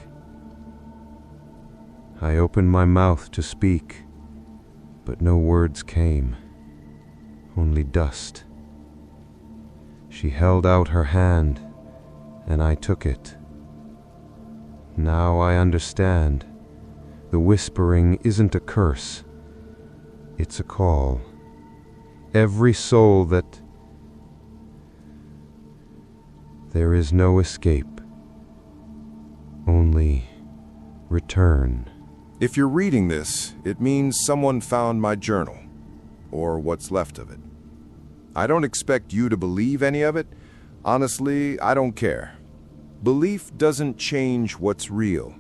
I opened my mouth to speak, but no words came, only dust. She held out her hand, and I took it. Now I understand. The whispering isn't a curse. It's a call. Every soul that... There is no escape. Only return. If you're reading this, it means someone found my journal, or what's left of it. I don't expect you to believe any of it. Honestly, I don't care. Belief doesn't change what's real.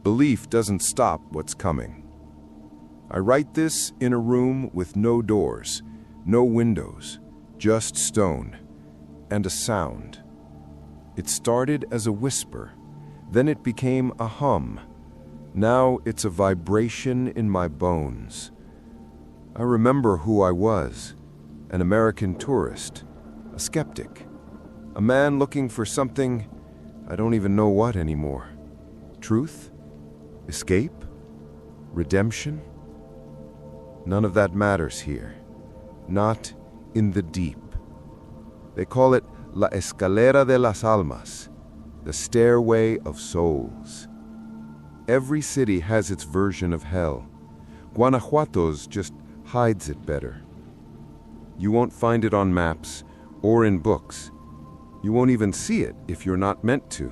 Belief doesn't stop what's coming. I write this in a room with no doors, no windows, just stone, and a sound. It started as a whisper, then it became a hum. Now it's a vibration in my bones. I remember who I was, an American tourist, a skeptic, a man looking for something I don't even know what anymore. Truth? Escape? Redemption? None of that matters here. Not in the deep. They call it La Escalera de las Almas, the stairway of souls. Every city has its version of hell. Guanajuato's just hides it better. You won't find it on maps or in books. You won't even see it if you're not meant to.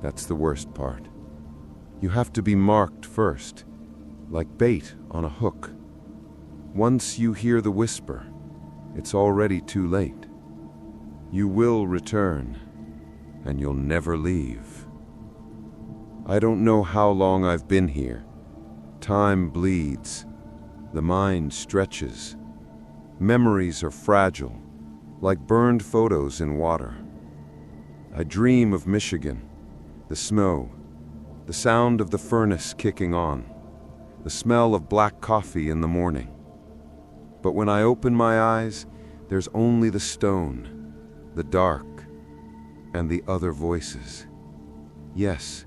That's the worst part. You have to be marked first, like bait on a hook. Once you hear the whisper, it's already too late. You will return, and you'll never leave. I don't know how long I've been here. Time bleeds. The mind stretches. Memories are fragile, like burned photos in water. I dream of Michigan, the snow, the sound of the furnace kicking on, the smell of black coffee in the morning. But when I open my eyes, there's only the stone, the dark, and the other voices. Yes,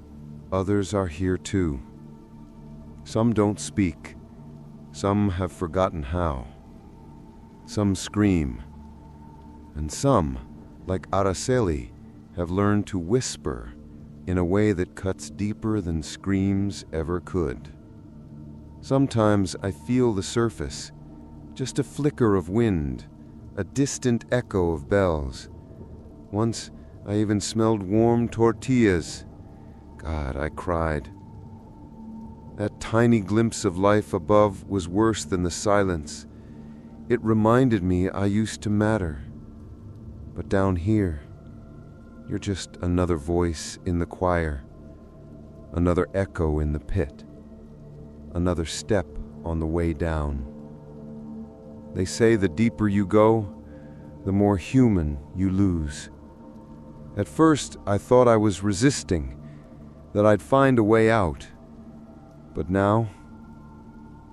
others are here too. Some don't speak. Some have forgotten how. Some scream. And some, like Araceli, have learned to whisper in a way that cuts deeper than screams ever could. Sometimes I feel the surface, just a flicker of wind, a distant echo of bells. Once I even smelled warm tortillas. God, I cried. That tiny glimpse of life above was worse than the silence. It reminded me I used to matter. But down here, you're just another voice in the choir, another echo in the pit, another step on the way down. They say the deeper you go, the more human you lose. At first, I thought I was resisting, that I'd find a way out. But now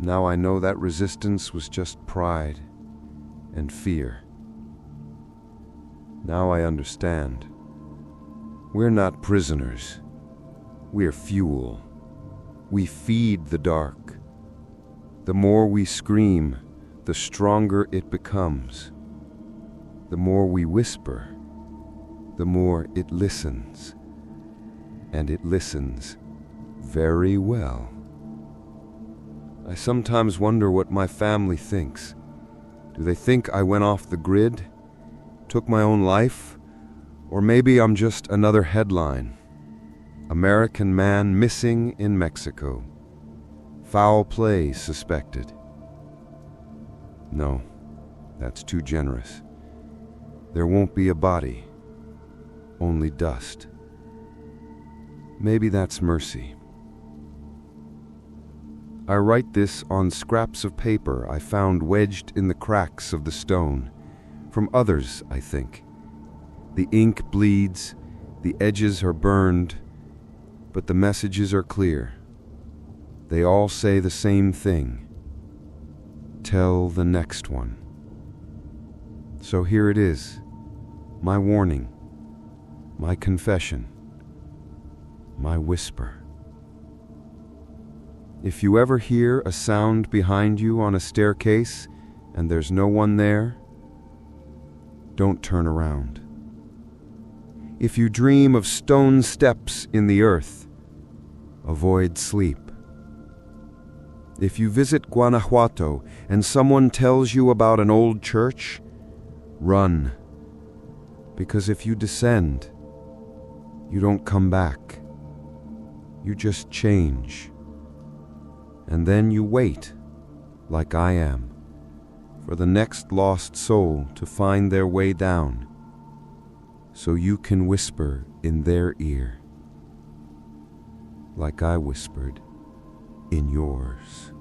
I know that resistance was just pride and fear. Now I understand. We're not prisoners. We're fuel. We feed the dark. The more we scream, the stronger it becomes. The more we whisper, the more it listens. And it listens very well. I sometimes wonder what my family thinks. Do they think I went off the grid, took my own life, or maybe I'm just another headline? American man missing in Mexico. Foul play suspected. No, that's too generous. There won't be a body, only dust. Maybe that's mercy. I write this on scraps of paper I found wedged in the cracks of the stone. From others, I think. The ink bleeds, the edges are burned, but the messages are clear. They all say the same thing. Tell the next one. So here it is, my warning, my confession, my whisper. If you ever hear a sound behind you on a staircase and there's no one there, don't turn around. If you dream of stone steps in the earth, avoid sleep. If you visit Guanajuato and someone tells you about an old church, run. Because if you descend, you don't come back. You just change. And then you wait, like I am, for the next lost soul to find their way down, so you can whisper in their ear, like I whispered in yours.